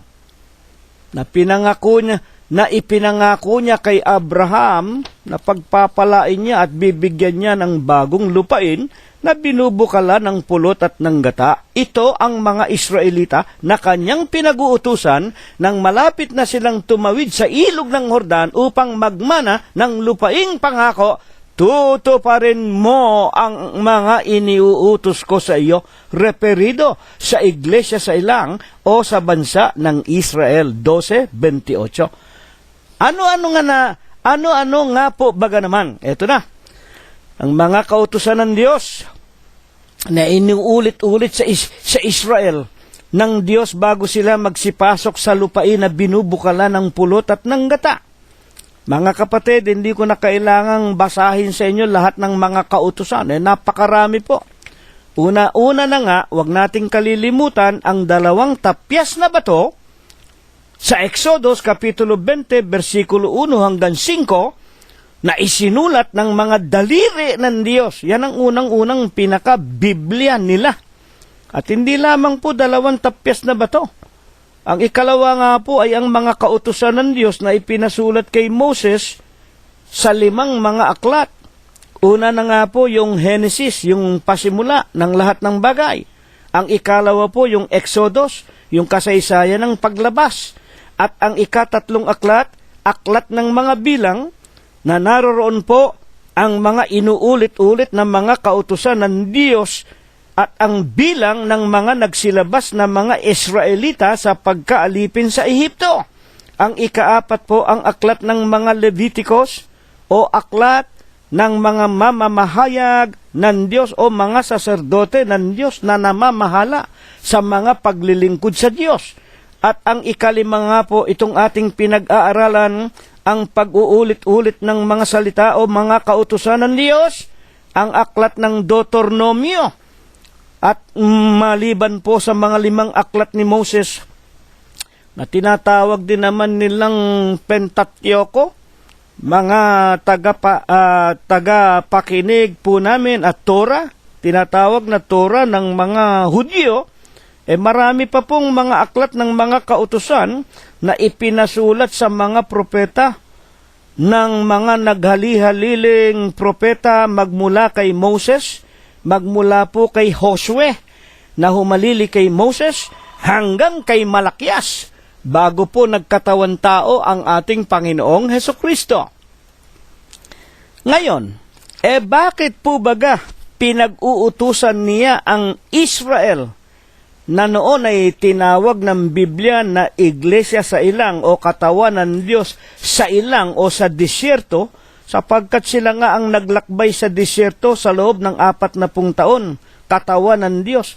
na ipinangako niya kay Abraham na pagpapalain niya at bibigyan niya ng bagong lupain na binubukala ng pulot at ng gata. Ito ang mga Israelita na kanyang pinag-uutusan nang malapit na silang tumawid sa ilog ng Jordan upang magmana ng lupaing pangako. Tutuparin mo ang mga iniuutos ko sa iyo, referido sa iglesia sa ilang o sa bansa ng Israel. 12:28. Ano-ano nga po baga naman? Ito na. Ang mga kautusan ng Diyos na inuulit-ulit sa Israel ng Diyos bago sila magsipasok sa lupain na binubukala ng pulot at ng gata. Mga kapatid, hindi ko na kailangang basahin sa inyo lahat ng mga kautusan. Napakarami po. Una na nga, wag nating kalilimutan ang 2 tapyas na bato sa Exodus Kapitulo 20, versikulo 1 hanggang 5, na isinulat ng mga daliri ng Diyos. Yan ang unang-unang pinaka-Biblia nila. At hindi lamang po 2 tapyas na bato. Ang ikalawa nga po ay ang mga kautusan ng Diyos na ipinasulat kay Moses sa 5 mga aklat. Una na nga po yung Genesis, yung pasimula ng lahat ng bagay. Ang ikalawa po yung Exodus, yung kasaysayan ng paglabas. At ang ikatatlong aklat, aklat ng mga bilang, na naroroon po ang mga inuulit-ulit na mga kautusan ng Diyos at ang bilang ng mga nagsilabas na mga Israelita sa pagkaalipin sa Ehipto. Ang ikaapat po ang aklat ng mga Leviticus o aklat ng mga mamamahayag ng Diyos o mga saserdote ng Diyos na namamahala sa mga paglilingkod sa Diyos. At ang ikalima nga po itong ating pinag-aaralan, ang pag-uulit-ulit ng mga salita o mga kautusan ng Diyos, ang aklat ng Deuteronomio. At maliban po sa mga 5 aklat ni Moses na tinatawag din naman nilang Pentateuco, mga tagapakinig po namin at Torah, tinatawag na Torah ng mga Hudyo, marami pa pong mga aklat ng mga kautusan na ipinasulat sa mga propeta ng mga naghali-haliling propeta magmula kay Moses, magmula po kay Josue na humalili kay Moses hanggang kay Malakias bago po nagkatawan tao ang ating Panginoong Hesukristo. Ngayon, bakit po baga pinag-uutusan niya ang Israel na noon ay tinawag ng Biblia na Iglesia sa ilang o katawan ng Diyos sa ilang o sa disyerto, sapagkat sila nga ang naglakbay sa disyerto sa loob ng 40 taon, katawan ng Diyos.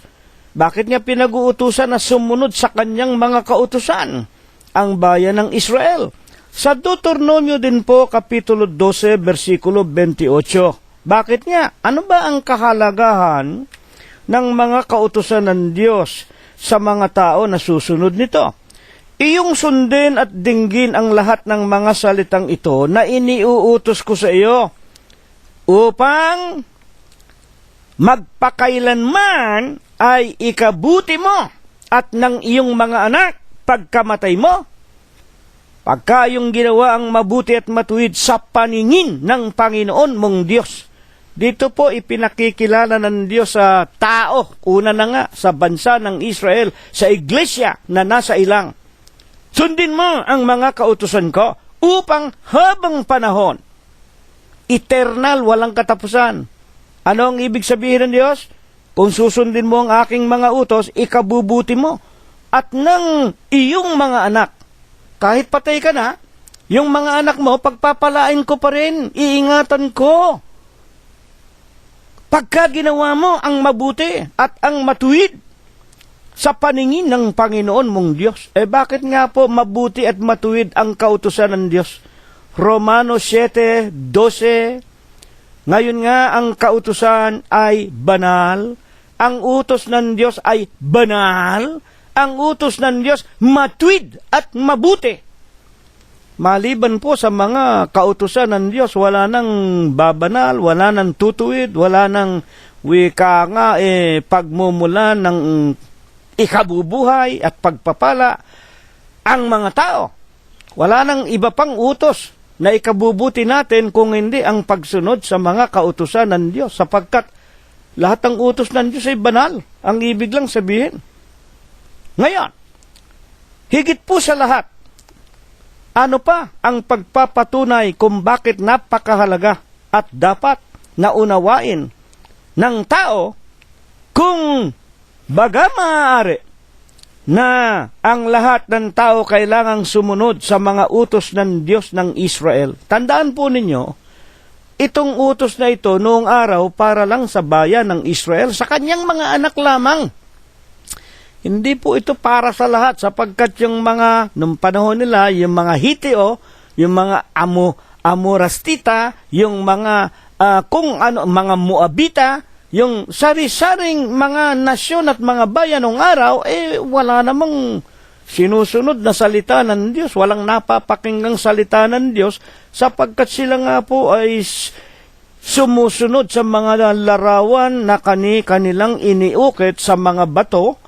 Bakit niya pinag-uutusan na sumunod sa kanyang mga kautusan ang bayan ng Israel? Sa Deuteronomio din po, Kapitulo 12, versikulo 28. Bakit niya? Ano ba ang kahalagahan ng mga kautusan ng Diyos sa mga tao na susunod nito. Iyong sundin at dinggin ang lahat ng mga salitang ito na iniuutos ko sa iyo upang magpakailanman ay ikabuti mo at ng iyong mga anak pagkamatay mo. Pagka iyong ginawa ang mabuti at matuwid sa paningin ng Panginoon mong Diyos. Dito po ipinakikilala ng Diyos sa tao, una na nga sa bansa ng Israel, sa iglesia na nasa ilang. Sundin mo ang mga kautusan ko upang habang panahon, eternal, walang katapusan. Ano ang ibig sabihin ng Diyos? Kung susundin mo ang aking mga utos, ikabubuti mo. At ng iyong mga anak, kahit patay ka na, yung mga anak mo, pagpapalain ko pa rin, iingatan ko. Pagka ginawa mo ang mabuti at ang matuwid sa paningin ng Panginoon mong Diyos. Bakit nga po mabuti at matuwid ang kautusan ng Diyos? Romanos 7:12. Ngayon nga ang kautusan ay banal. Ang utos ng Diyos ay banal. Ang utos ng Diyos matuwid at mabuti. Maliban po sa mga kautusan ng Diyos, wala nang babanal, wala nang tutuwid, wala nang wika nga pagmumula ng ikabubuhay at pagpapala ang mga tao. Wala nang iba pang utos na ikabubuti natin kung hindi ang pagsunod sa mga kautusan ng Diyos, sapagkat lahat ng utos ng Diyos ay banal. Ang ibig lang sabihin. Ngayon, higit po sa lahat, ano pa ang pagpapatunay kung bakit napakahalaga at dapat naunawain ng tao kung baga maaari na ang lahat ng tao kailangang sumunod sa mga utos ng Diyos ng Israel. Tandaan po ninyo, itong utos na ito noong araw para lang sa bayan ng Israel, sa kanyang mga anak lamang. Hindi po ito para sa lahat, sapagkat yung mga, nung panahon nila, yung mga Hiteo, yung mga Amorastita, yung mga, mga Moabita, yung sari-saring mga nasyon at mga bayan ng araw, wala namang sinusunod na salita ng Diyos, walang napapakinggang salita ng Diyos, sapagkat sila nga po ay sumusunod sa mga larawan na kanilang iniukit sa mga bato,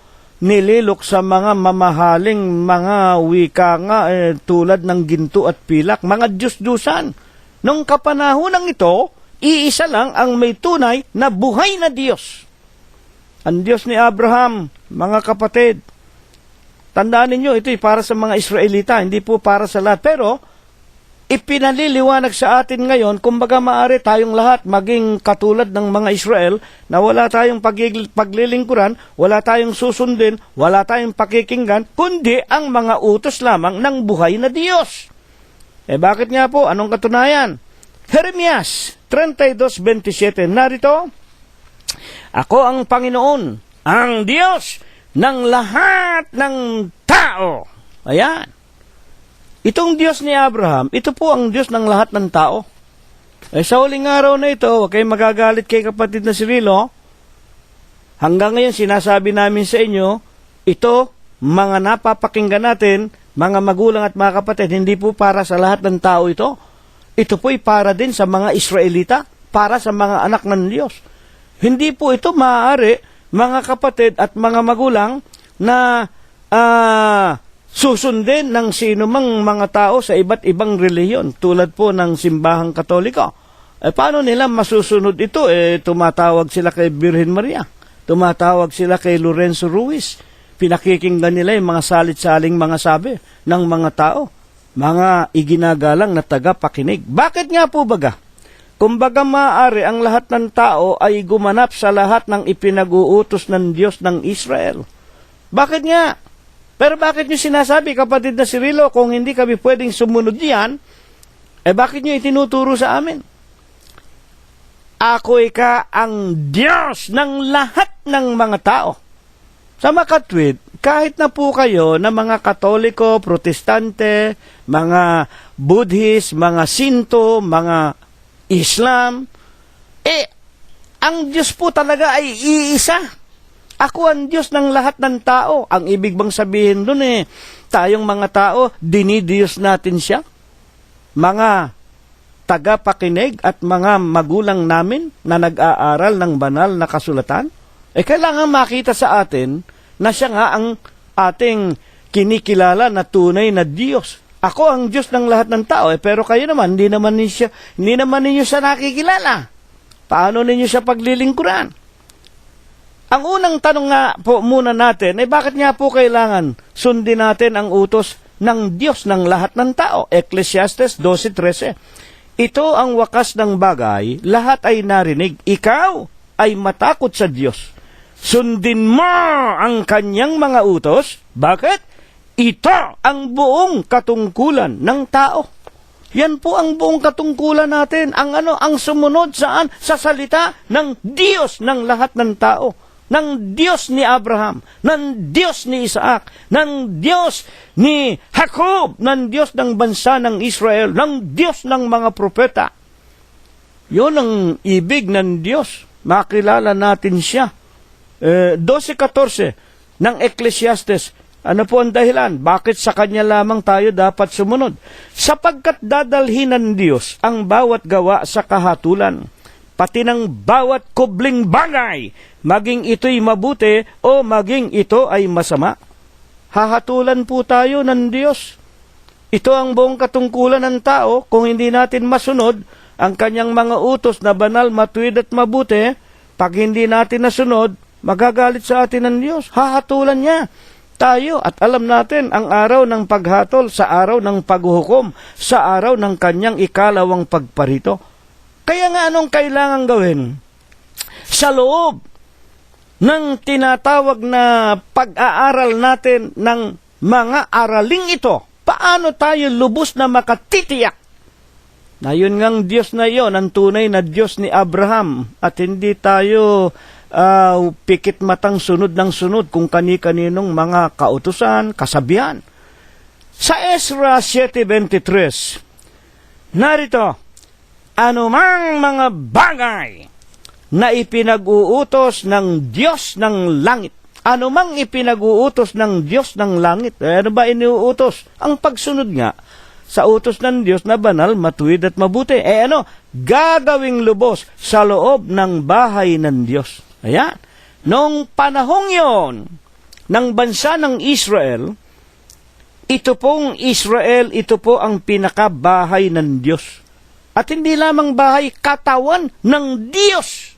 nililok sa mga mamahaling mga wika nga tulad ng ginto at pilak, mga Diyos-Diyosan. Nung kapanahonang ito, iisa lang ang may tunay na buhay na Diyos. Ang Diyos ni Abraham, mga kapatid. Tandaan ninyo, ito'y para sa mga Israelita, hindi po para sa lahat. Pero, ipinaliliwanag sa atin ngayon, kumbaga maaari tayong lahat maging katulad ng mga Israel na wala tayong paglilingkuran, wala tayong susundin, wala tayong pakikinggan, kundi ang mga utos lamang ng buhay na Diyos. Bakit nga po? Anong katunayan? Jeremias 32:27, narito, ako ang Panginoon, ang Diyos ng lahat ng tao. Ayan. Itong Diyos ni Abraham, ito po ang Diyos ng lahat ng tao. Sa huling araw na ito, huwag kayong magagalit kay kapatid na si Rilo. Hanggang ngayon, sinasabi namin sa inyo, ito, mga napapakinggan natin, mga magulang at mga kapatid, hindi po para sa lahat ng tao ito. Ito po'y para din sa mga Israelita, para sa mga anak ng Diyos. Hindi po ito maaari, mga kapatid at mga magulang, na susundin ng sino mang mga tao sa iba't ibang relihiyon, tulad po ng simbahang Katoliko. Paano nila masusunod ito? Tumatawag sila kay Birhen Maria, tumatawag sila kay Lorenzo Ruiz, pinakikinggan nila yung mga salit-saling mga sabi ng mga tao, mga iginagalang na taga-pakinig. Bakit nga po baga? Kumbaga maaari ang lahat ng tao ay gumanap sa lahat ng ipinag-uutos ng Diyos ng Israel. Bakit nga? Pero bakit nyo sinasabi, kapatid na si Rilo, kung hindi kami pwedeng sumunod diyan, bakit nyo itinuturo sa amin? Ako ika ang Diyos ng lahat ng mga tao. Sa makatwid, kahit na po kayo na mga Katoliko, Protestante, mga Buddhist, mga Sinto, mga Islam, ang Diyos po talaga ay iisa. Ako ang Diyos ng lahat ng tao. Ang ibig bang sabihin dun tayong mga tao, dinidiyos natin siya? Mga tagapakinig at mga magulang namin na nag-aaral ng banal na kasulatan? Kailangan makita sa atin na siya nga ang ating kinikilala na tunay na Diyos. Ako ang Diyos ng lahat ng tao, pero kayo naman, hindi naman ninyo siya nakikilala. Paano ninyo siya paglilingkuran? Ang unang tanong nga po muna natin, bakit nga po kailangan sundin natin ang utos ng Diyos ng lahat ng tao? Ecclesiastes 12:13. Ito ang wakas ng bagay, lahat ay narinig. Ikaw ay matakot sa Diyos. Sundin mo ang kanyang mga utos. Bakit? Ito ang buong katungkulan ng tao. Yan po ang buong katungkulan natin. Ang sumunod saan? Sa salita ng Diyos ng lahat ng tao. Ng Diyos ni Abraham, ng Diyos ni Isaac, ng Diyos ni Jacob, ng Diyos ng bansa ng Israel, ng Diyos ng mga propeta. Yun ang ibig ng Diyos. Makilala natin siya. 12:14 ng Ecclesiastes. Ano po ang dahilan? Bakit sa Kanya lamang tayo dapat sumunod? Sapagkat dadalhin ng Diyos ang bawat gawa sa kahatulan, pati ng bawat kubling bagay, maging ito'y mabuti o maging ito ay masama. Hahatulan po tayo ng Diyos. Ito ang buong katungkulan ng tao. Kung hindi natin masunod ang Kanyang mga utos na banal, matuwid at mabuti, pag hindi natin nasunod, magagalit sa atin ng Diyos. Hahatulan niya tayo, at alam natin ang araw ng paghatol sa araw ng paghuhukom, sa araw ng Kanyang ikalawang pagparito. Kaya nga anong kailangan gawin? Sa loob ng tinatawag na pag-aaral natin ng mga araling ito, paano tayo lubos na makatitiyak na yun ngang Diyos na yon, ang tunay na Diyos ni Abraham, at hindi tayo pikit matang sunod ng sunod kung kani-kaninong mga kautusan, kasabihan. Sa Ezra 7:23, narito, anumang mga bagay na ipinag-uutos ng Diyos ng langit. Anumang ipinag-uutos ng Diyos ng langit. Ano ba iniuutos? Ang pagsunod nga sa utos ng Diyos na banal, matuwid at mabuti. Gagawing lubos sa loob ng bahay ng Diyos. Ayan. Noong panahong yon ng bansa ng Israel, ito pong Israel, ito po ang pinakabahay ng Diyos. At hindi lamang bahay, katawan ng Diyos.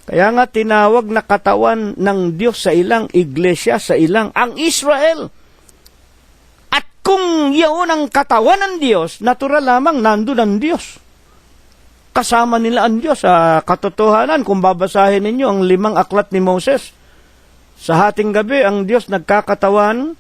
Kaya nga tinawag na katawan ng Diyos sa ilang iglesia, sa ilang ang Israel. At kung yun ang katawan ng Diyos, natural lamang nandun ang Diyos. Kasama nila ang Diyos. Sa katotohanan, kung babasahin ninyo ang 5 aklat ni Moses, sa hating gabi, ang Diyos nagkakatawan,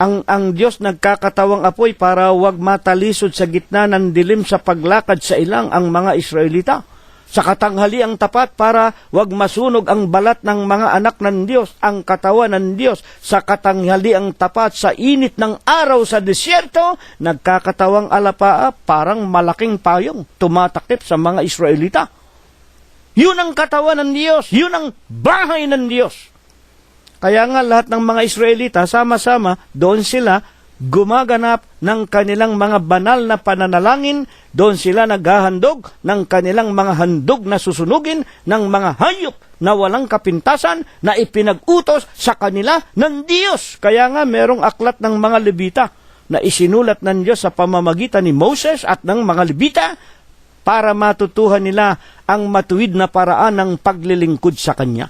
ang Diyos nagkakatawang apoy para wag matalisod sa gitna ng dilim sa paglakad sa ilang ang mga Israelita. Sa katanghali ang tapat para wag masunog ang balat ng mga anak ng Diyos, ang katawan ng Diyos. Sa katanghali ang tapat sa init ng araw sa disyerto, nagkakatawang alapaa parang malaking payong tumatakip sa mga Israelita. Yun ang katawan ng Diyos, yun ang bahay ng Diyos. Kaya nga lahat ng mga Israelita, sama-sama, doon sila gumaganap ng kanilang mga banal na pananalangin, doon sila naghahandog ng kanilang mga handog na susunugin ng mga hayop na walang kapintasan na ipinag-utos sa kanila ng Diyos. Kaya nga merong aklat ng mga Levita na isinulat ng Diyos sa pamamagitan ni Moses at ng mga Levita para matutuhan nila ang matuwid na paraan ng paglilingkod sa Kanya.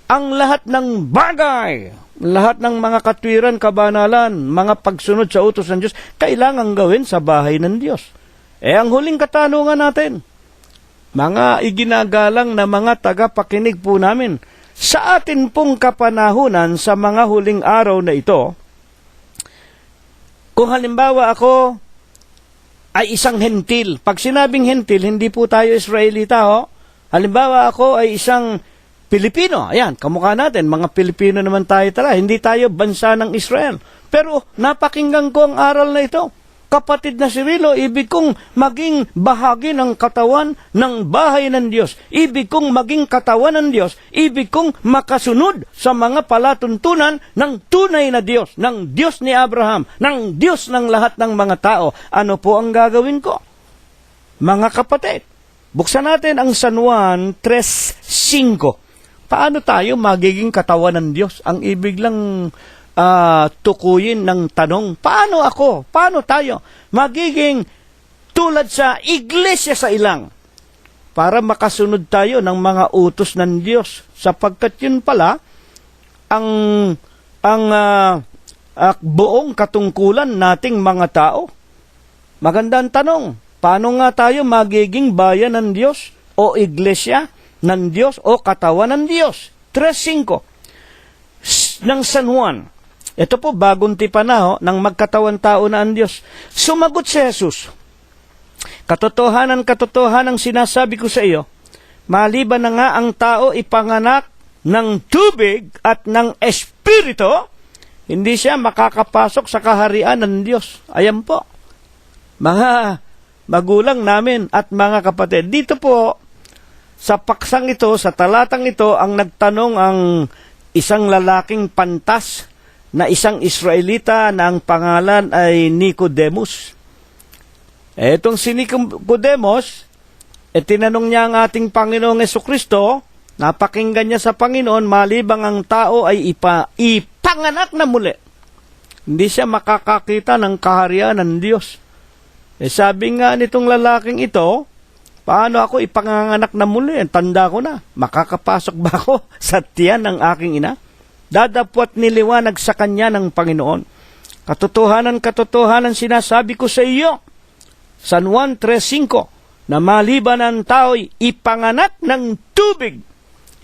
Ang lahat ng bagay, lahat ng mga katwiran, kabanalan, mga pagsunod sa utos ng Diyos, kailangan gawin sa bahay ng Diyos. Ang huling katanungan natin, mga iginagalang na mga tagapakinig po namin, sa atin pong kapanahunan sa mga huling araw na ito, kung halimbawa ako ay isang hentil, pag sinabing hentil, hindi po tayo Israelita, halimbawa ako ay isang Pilipino, ayan, kamukha natin, mga Pilipino naman tayo tala, hindi tayo bansa ng Israel. Pero napakinggan ko ang aral na ito. kapatid na Cirilo, ibig kong maging bahagi ng katawan ng bahay ng Diyos. Ibig kong maging katawan ng Diyos. Ibig kong makasunod sa mga palatuntunan ng tunay na Diyos, ng Diyos ni Abraham, ng Diyos ng lahat ng mga tao. Ano po ang gagawin ko? Mga kapatid, buksan natin ang San Juan 3:5. Paano tayo magiging katawan ng Diyos? Ang ibig lang tukuyin ng tanong, paano ako? Paano tayo magiging tulad sa iglesia sa ilang? Para makasunod tayo ng mga utos ng Diyos. Sapagkat yun pala, ang buong katungkulan nating mga tao. Magandang tanong, paano nga tayo magiging bayan ng Diyos o iglesia ng Diyos o katawan ng Diyos? 3:5 ng San Juan. Ito po, bagong tipa na ng magkatawan tao na ang Diyos. Sumagot si Jesus, katotohanan sinasabi ko sa iyo, maliban na nga ang tao ipanganak ng tubig at ng espiritu, hindi siya makakapasok sa kaharian ng Diyos. Ayan po, mga magulang namin at mga kapatid. Dito po, sa paksang ito, sa talatang ito, ang nagtanong ang isang lalaking pantas na isang Israelita na ang pangalan ay Nicodemus. Etong si Nicodemus, tinanong niya ang ating Panginoong Jesucristo, napakinggan niya sa Panginoon, malibang ang tao ay ipanganak na muli. Hindi siya makakakita ng kaharian ng Diyos. Sabi nga nitong lalaking ito, paano ako ipanganganak na muli? Tanda ko na. Makakapasok ba ako sa tiyan ng aking ina? Dadapwat niliwanag sa kanya ng Panginoon. Katotohanan sinasabi ko sa iyo, San Juan 3:5, na maliban ang tao'y ipanganak ng tubig.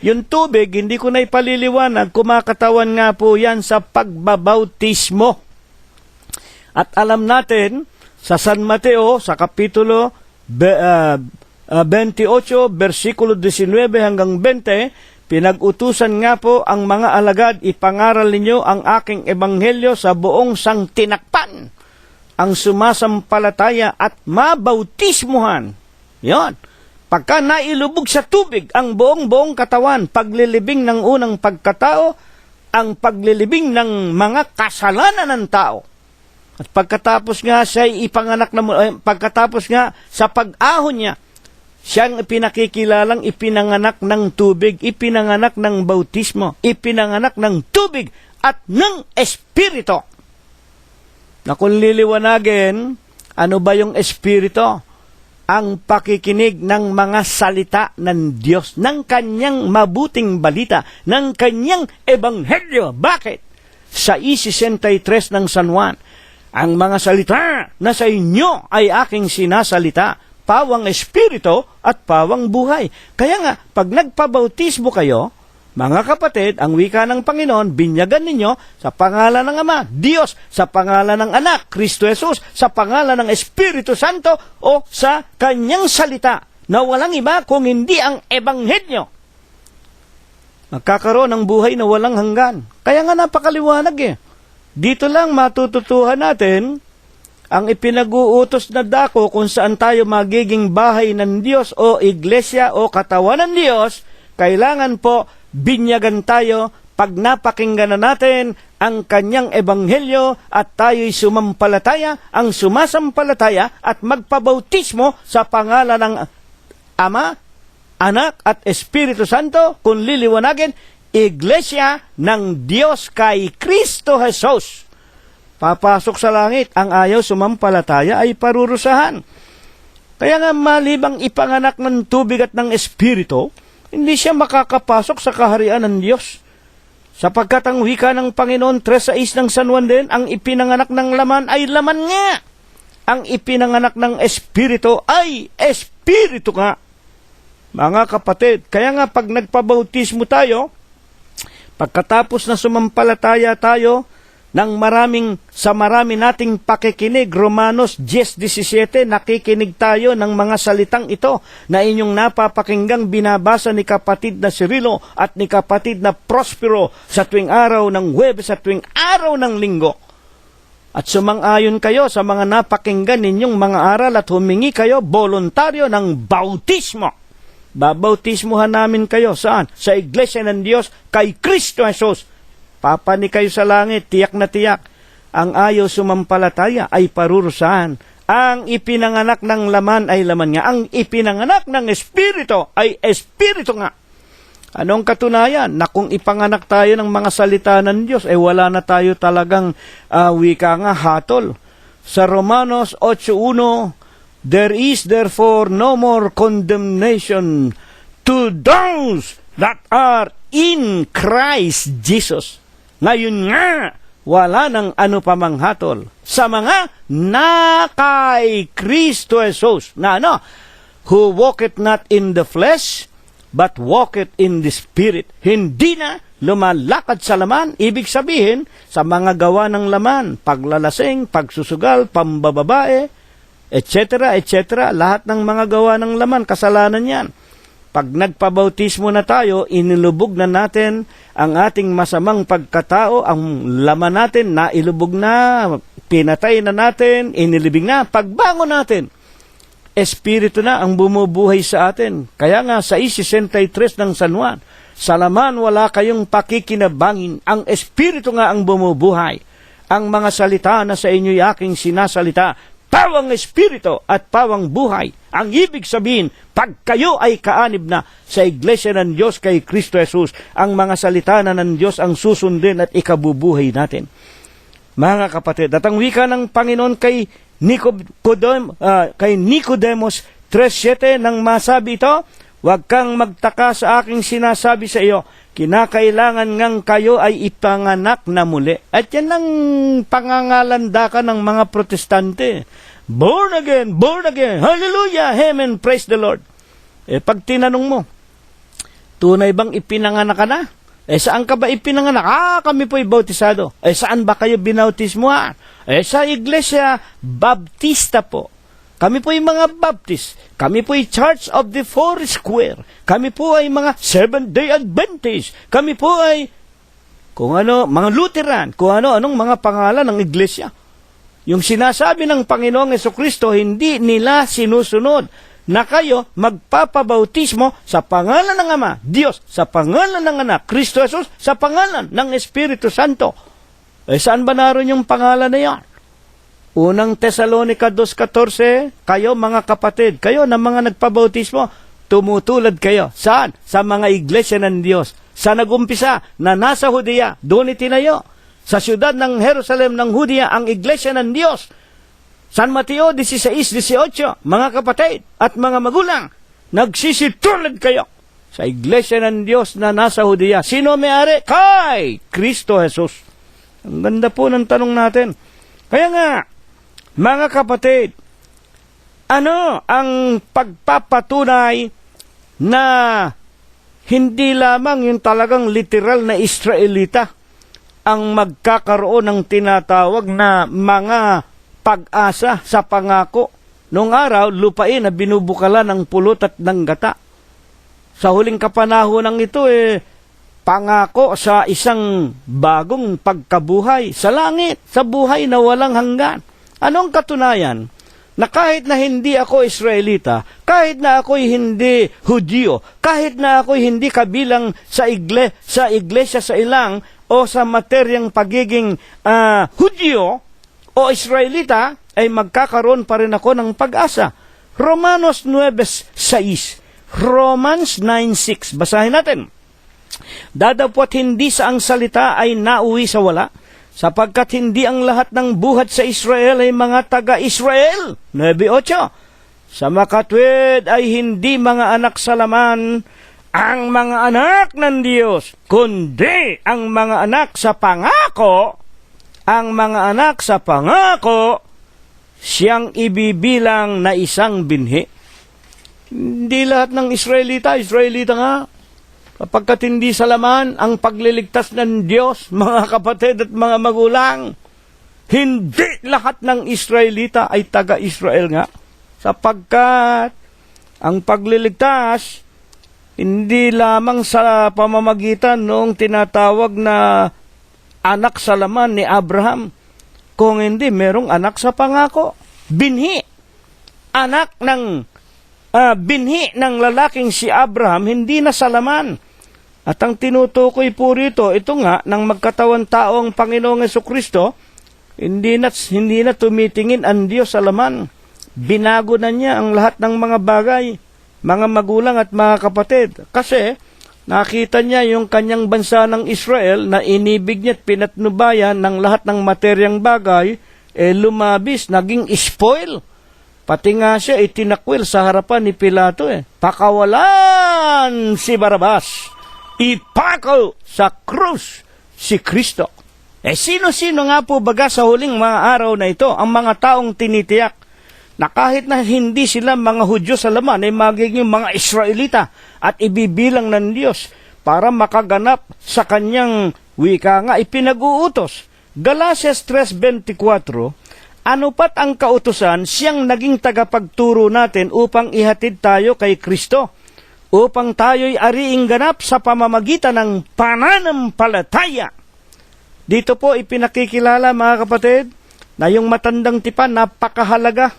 Yung tubig, hindi ko na ipaliliwanag, kumakatawan nga po yan sa pagbabautismo. At alam natin, sa San Mateo, sa Kapitulo 28, versikulo 19 hanggang 20, pinag-utusan nga po ang mga alagad, ipangaral ninyo ang aking ebanghelyo sa buong sangtinakpan, ang sumasampalataya at mabautismuhan. Yon. Pagka nailubog sa tubig ang buong katawan, paglilibing ng unang pagkatao, ang paglilibing ng mga kasalanan ng tao. At pagkatapos nga siya ipanganak na pagkatapos nga sa pag-ahon niya, siyang ipinakikilalang ipinanganak ng tubig, ipinanganak ng bautismo, ipinanganak ng tubig at ng espiritu. Na kung liliwanagin, ano ba yung espiritu? Ang pakikinig ng mga salita ng Diyos, ng kanyang mabuting balita, ng kanyang ebanghelyo. Bakit? Sa 63 ng San Juan, ang mga salita na sa inyo ay aking sinasalita, pawang espiritu at pawang buhay. Kaya nga, pag nagpabautismo kayo, mga kapatid, ang wika ng Panginoon, binyagan ninyo sa pangalan ng Ama, Diyos, sa pangalan ng Anak, Kristo Jesus, sa pangalan ng Espiritu Santo, o sa kanyang salita, na walang iba kung hindi ang ebanghelyo. Magkakaroon ng buhay na walang hanggan. Kaya nga napakaliwanag Dito lang matututuhan natin ang ipinag-uutos na dako kung saan tayo magiging bahay ng Diyos o iglesia o katawan ng Diyos. Kailangan po binyagan tayo pag napakinggan na natin ang kanyang ebanghelyo at tayo'y sumampalataya, ang sumasampalataya at magpabautismo sa pangalan ng Ama, Anak at Espiritu Santo, kung liliwanagin, iglesia ng Diyos kay Kristo Jesus. Papasok sa langit, ang ayaw sumampalataya ay parurusahan. Kaya nga malibang ipanganak ng tubig at ng Espiritu, hindi siya makakapasok sa kaharian ng Diyos. Sapagkat ang wika ng Panginoon 3:6 ng San Juan din, ang ipinanganak ng laman ay laman nga. Ang ipinanganak ng Espiritu ay Espiritu nga. Mga kapatid, kaya nga pag nagpabautismo tayo, pagkatapos na sumampalataya tayo, sa marami nating pakikinig, Romanos 10:17, nakikinig tayo ng mga salitang ito na inyong napapakinggang binabasa ni kapatid na Cirilo at ni kapatid na Prospero sa tuwing araw ng Huwebes at tuwing araw ng Linggo. at sumang-ayon kayo sa mga napakinggan ninyong mga aral at humingi kayo voluntaryo ng bautismo. Babautismuhan namin kayo. Saan? Sa Iglesia ng Diyos kay Kristo Jesus. Papani kayo sa langit, tiyak na tiyak. Ang ayaw sumampalataya ay parurusahan. Ang ipinanganak ng laman ay laman nga. Ang ipinanganak ng Espiritu ay Espiritu nga. Anong katunayan? Na kung ipanganak tayo ng mga salita ng Diyos, wala na tayo talagang wika nga hatol. Sa Romanos 8:1, there is therefore no more condemnation to those that are in Christ Jesus. Ngayon nga, wala nang ano pamang hatol sa mga na kay Kristo Jesus, na who walketh not in the flesh, but walketh in the Spirit. Hindi na lumalakad sa laman. Ibig sabihin, sa mga gawa ng laman, paglalasing, pagsusugal, pambababae, etc., etc., lahat ng mga gawa ng laman, kasalanan yan. Pag nagpabautismo na tayo, inilubog na natin ang ating masamang pagkatao, ang laman natin, nailubog na, pinatay na natin, inilibing na, pagbangon natin, Espiritu na ang bumubuhay sa atin. Kaya nga sa 63 ng San Juan, sa laman wala kayong pakikinabangin, ang Espiritu nga ang bumubuhay. Ang mga salita na sa inyo'y aking sinasalita, pawang Espiritu at pawang buhay. Ang ibig sabihin, pag kayo ay kaanib na sa Iglesia ng Diyos kay Kristo Jesus, ang mga salita na ng Diyos ang susundin at ikabubuhay natin. Mga kapatid, at ang wika ng Panginoon kay Nicodemus 3:7 nang masabi ito, huwag kang magtaka sa aking sinasabi sa iyo, kinakailangan ngang kayo ay ipanganak na muli. At yan ang pangangalandakan ng mga protestante. Born again, hallelujah, amen, praise the Lord. Pag tinanong mo, tunay bang ipinanganak ka na? Saan ka ba ipinanganak? Kami po'y bautisado. Saan ba kayo binautismuhan? Sa Iglesia Baptista po. Kami po'y mga Baptist. Kami po'y Church of the Four Square. Kami po ay mga Seventh-day Adventist. Kami po ay mga Lutheran. Anong mga pangalan ng Iglesia. Yung sinasabi ng Panginoong Jesucristo, hindi nila sinusunod na kayo magpapabautismo sa pangalan ng Ama, Diyos, sa pangalan ng Anak, Kristo Jesus, sa pangalan ng Espiritu Santo. Saan ba naroon yung pangalan na yan? Unang Tesalonica 2:14, kayo mga kapatid, kayo na mga nagpabautismo, tumutulad kayo. Saan? Sa mga iglesia ng Diyos. Sa nagumpisa na nasa Judea, doon itinayo. Sa siyudad ng Jerusalem ng Judea, ang iglesia ng Diyos. San Mateo 16:18, mga kapatid at mga magulang, nagsisitulad kayo sa iglesia ng Diyos na nasa Judea. Sino may-ari? Kay Kristo Jesus. Ang ganda po ng tanong natin. Kaya nga, mga kapatid, ano ang pagpapatunay na hindi lamang yung talagang literal na Israelita ang magkakaroon ng tinatawag na mga pag-asa sa pangako. Noong araw, lupain na binubukalan ng pulot at ng gata. Sa huling kapanahonan ito, pangako sa isang bagong pagkabuhay sa langit, sa buhay na walang hanggan. Anong katunayan? Na kahit na hindi ako Israelita, kahit na ako'y hindi Hudyo, kahit na ako'y hindi kabilang sa iglesia sa ilang o sa materyang pagiging Hudyo o Israelita, ay magkakaroon pa rin ako ng pag-asa. Romanos 9:6, Romans 9:6, basahin natin. Dadapot hindi sa ang salita ay nauwi sa wala, sapagkat hindi ang lahat ng buhat sa Israel ay mga taga-Israel. 9:8, sa makatwid ay hindi mga anak sa laman ang mga anak ng Diyos, kundi ang mga anak sa pangako. Ang mga anak sa pangako, siyang ibibilang na isang binhi. Hindi lahat ng Israelita nga. Kapagkat hindi sa laman ang pagliligtas ng Diyos, mga kapatid at mga magulang, hindi lahat ng Israelita ay taga-Israel nga. Sapagkat ang pagliligtas, hindi lamang sa pamamagitan noong tinatawag na anak sa laman ni Abraham, kung hindi merong anak sa pangako. Binhi. Anak ng binhi ng lalaking si Abraham, hindi na sa laman. At ang tinutukoy po rito, ito nga, ng magkatawan tao ang Panginoong Jesucristo, hindi na tumitingin ang Diyos sa laman. Binago na niya ang lahat ng mga bagay, mga magulang at mga kapatid. Kasi, nakita niya yung kanyang bansa ng Israel na inibig niya at pinatnubayan ng lahat ng materyang bagay, lumabis, naging spoil. Pati nga siya itinakwil sa harapan ni Pilato. Pakawalan si Barabas. Ipako sa krus si Kristo. Sino-sino nga po baga sa huling mga araw na ito ang mga taong tinitiyak na kahit na hindi sila mga Hudyo sa laman ay magiging mga Israelita at ibibilang ng Diyos para makaganap sa kanyang wika nga ipinag-uutos. Galatias 3:24, ano pat ang kautusan, siyang naging tagapagturo natin upang ihatid tayo kay Kristo, upang tayo'y ariing ganap sa pamamagitan ng pananampalataya. Dito po ipinakikilala mga kapatid na yung matandang tipan napakahalaga.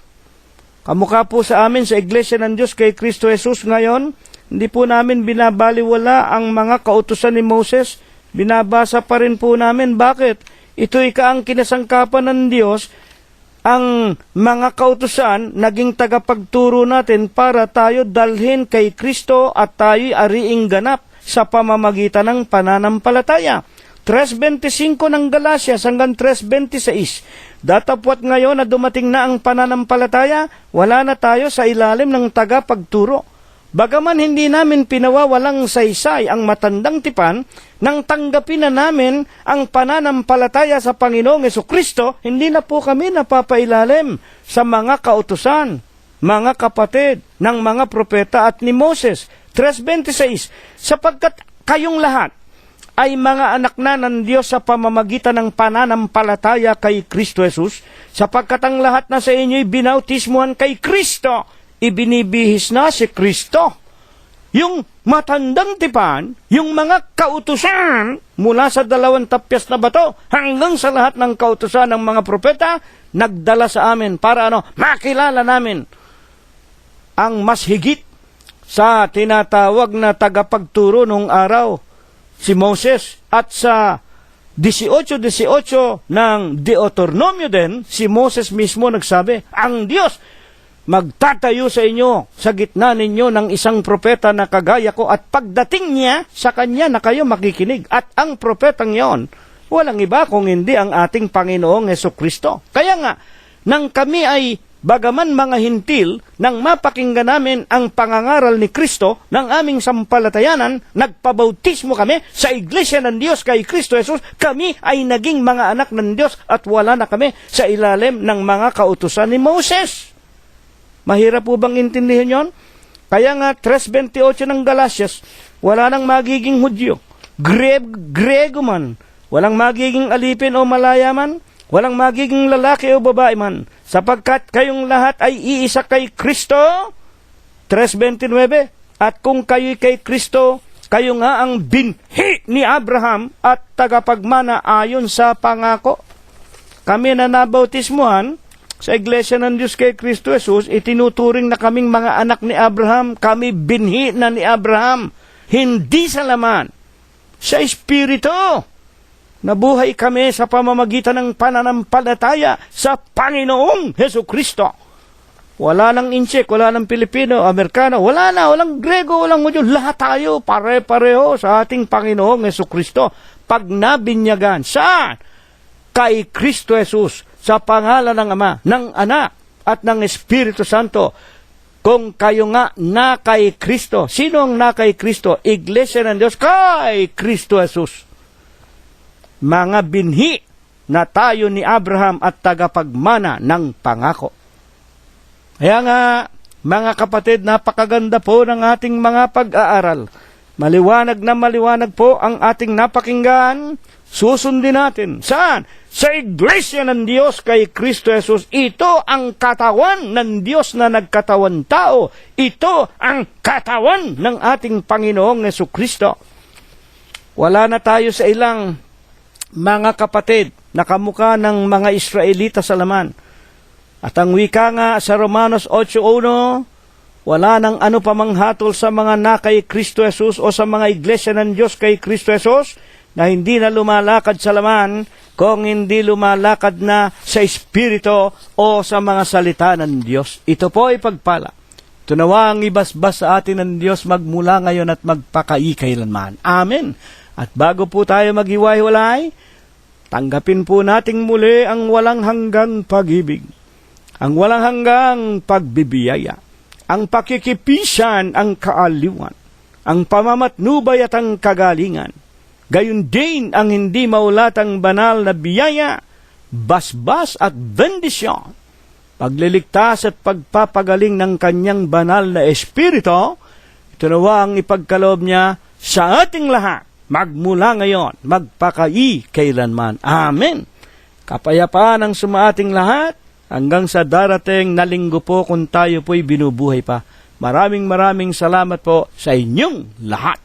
Kamukha po sa amin sa Iglesia ng Diyos kay Kristo Jesus ngayon, hindi po namin binabaliwala ang mga kautusan ni Moses. Binabasa pa rin po namin. Bakit? Ito'y kaang kinasangkapan ng Diyos, ang mga kautusan naging tagapagturo natin para tayo dalhin kay Kristo at tayo'y ariing ganap sa pamamagitan ng pananampalataya. 3:25 ng Galatias hanggang 3:26. Datapwat ngayon na dumating na ang pananampalataya, wala na tayo sa ilalim ng tagapagturo. Bagaman hindi namin pinawawalang saysay ang matandang tipan, nang tanggapin na namin ang pananampalataya sa Panginoong Jesucristo, hindi na po kami napapailalim sa mga kautusan, mga kapatid ng mga propeta at ni Moses. 3:26, sapagkat kayong lahat ay mga anak na ng Diyos sa pamamagitan ng pananampalataya kay Kristo Jesus, sapagkat ang lahat na sa inyo'y binautismuhan kay Kristo, ibinibihis na si Kristo. Yung matandang tipan, yung mga kautusan mula sa 2 tapyas na bato hanggang sa lahat ng kautusan ng mga propeta, nagdala sa amin para makilala namin ang mas higit sa tinatawag na tagapagturo nung araw, si Moses. At sa 18:18 ng Deuteronomio din, si Moses mismo nagsabi, ang Diyos magtatayo sa inyo, sa gitna ninyo ng isang propeta na kagaya ko, at pagdating niya, sa kanya na kayo makikinig. At ang propetang yon, walang iba kung hindi ang ating Panginoong Jesucristo. Kaya nga, nang kami ay bagaman mga hintil, nang mapakinggan namin ang pangangaral ni Kristo ng aming sampalatayanan, nagpabautismo kami sa Iglesia ng Diyos kay Kristo Jesus, kami ay naging mga anak ng Diyos at wala na kami sa ilalim ng mga kautusan ni Moses. Mahirap po bang intindihin yon? Kaya nga, 3:28 ng Galatias, wala nang magiging Hudyo, Grego man, walang magiging alipin o malaya man, walang magiging lalaki o babae man, sapagkat kayong lahat ay iisa kay Kristo. 3:29, at kung kayo'y kay Kristo, kayo nga ang binhi ni Abraham at tagapagmana ayon sa pangako. Kami na nabautismuhan sa Iglesia ng Diyos kay Kristo Jesus, itinuturing na kaming mga anak ni Abraham. Kami binhi na ni Abraham, hindi sa laman, sa Espiritu. Nabuhay kami sa pamamagitan ng pananampalataya sa Panginoong Jesucristo. Wala nang Intsik, wala nang Pilipino, Amerikano, walang Grego, walang Hudyo. Lahat tayo pare-pareho sa ating Panginoong Jesucristo. Pag nabinyagan, saan? Kay Kristo Jesus, sa pangalan ng Ama, ng Anak, at ng Espiritu Santo. Kung kayo nga na kay Kristo. Sino ang na kay Kristo? Iglesia ng Diyos kay Kristo Jesus. Mga binhi na tayo ni Abraham at tagapagmana ng pangako. Kaya nga, mga kapatid, napakaganda po ng ating mga pag-aaral. Maliwanag na maliwanag po ang ating napakinggan. Susundin natin. Saan? Sa Iglesia ng Diyos kay Kristo Jesus. Ito ang katawan ng Diyos na nagkatawan tao. Ito ang katawan ng ating Panginoong Jesucristo. Wala na tayo sa ilang mga kapatid na kamukha ng mga Israelita sa laman. At ang wika nga sa Romanos 8:1, wala nang ano pa mang hatol sa mga na kay Kristo Jesus o sa mga iglesia ng Diyos kay Kristo Jesus na hindi na lumalakad sa laman kung hindi lumalakad na sa Espiritu o sa mga salita ng Diyos. Ito po ay pagpala. Ito nawa ang ibasbas sa atin ng Diyos magmula ngayon at magpakaikailanman. Amen. At bago po tayo maghiwa-hiwalay, tanggapin po nating muli ang walang hanggang pag-ibig, ang walang hanggang pagbibiyaya, ang pakikipisan, ang kaaliwan, ang pamamatnubay at ang kagalingan, gayon din ang hindi maulatang banal na biyaya, basbas at bendisyon, pagliligtas at pagpapagaling ng kanyang banal na espiritu. Ito nawa ang ipagkaloob niya sa ating lahat, magmula ngayon, magpakai-kailanman. Amen. Kapayapaan ang sumaating lahat, hanggang sa darating na linggo po kung tayo po'y binubuhay pa. Maraming salamat po sa inyong lahat.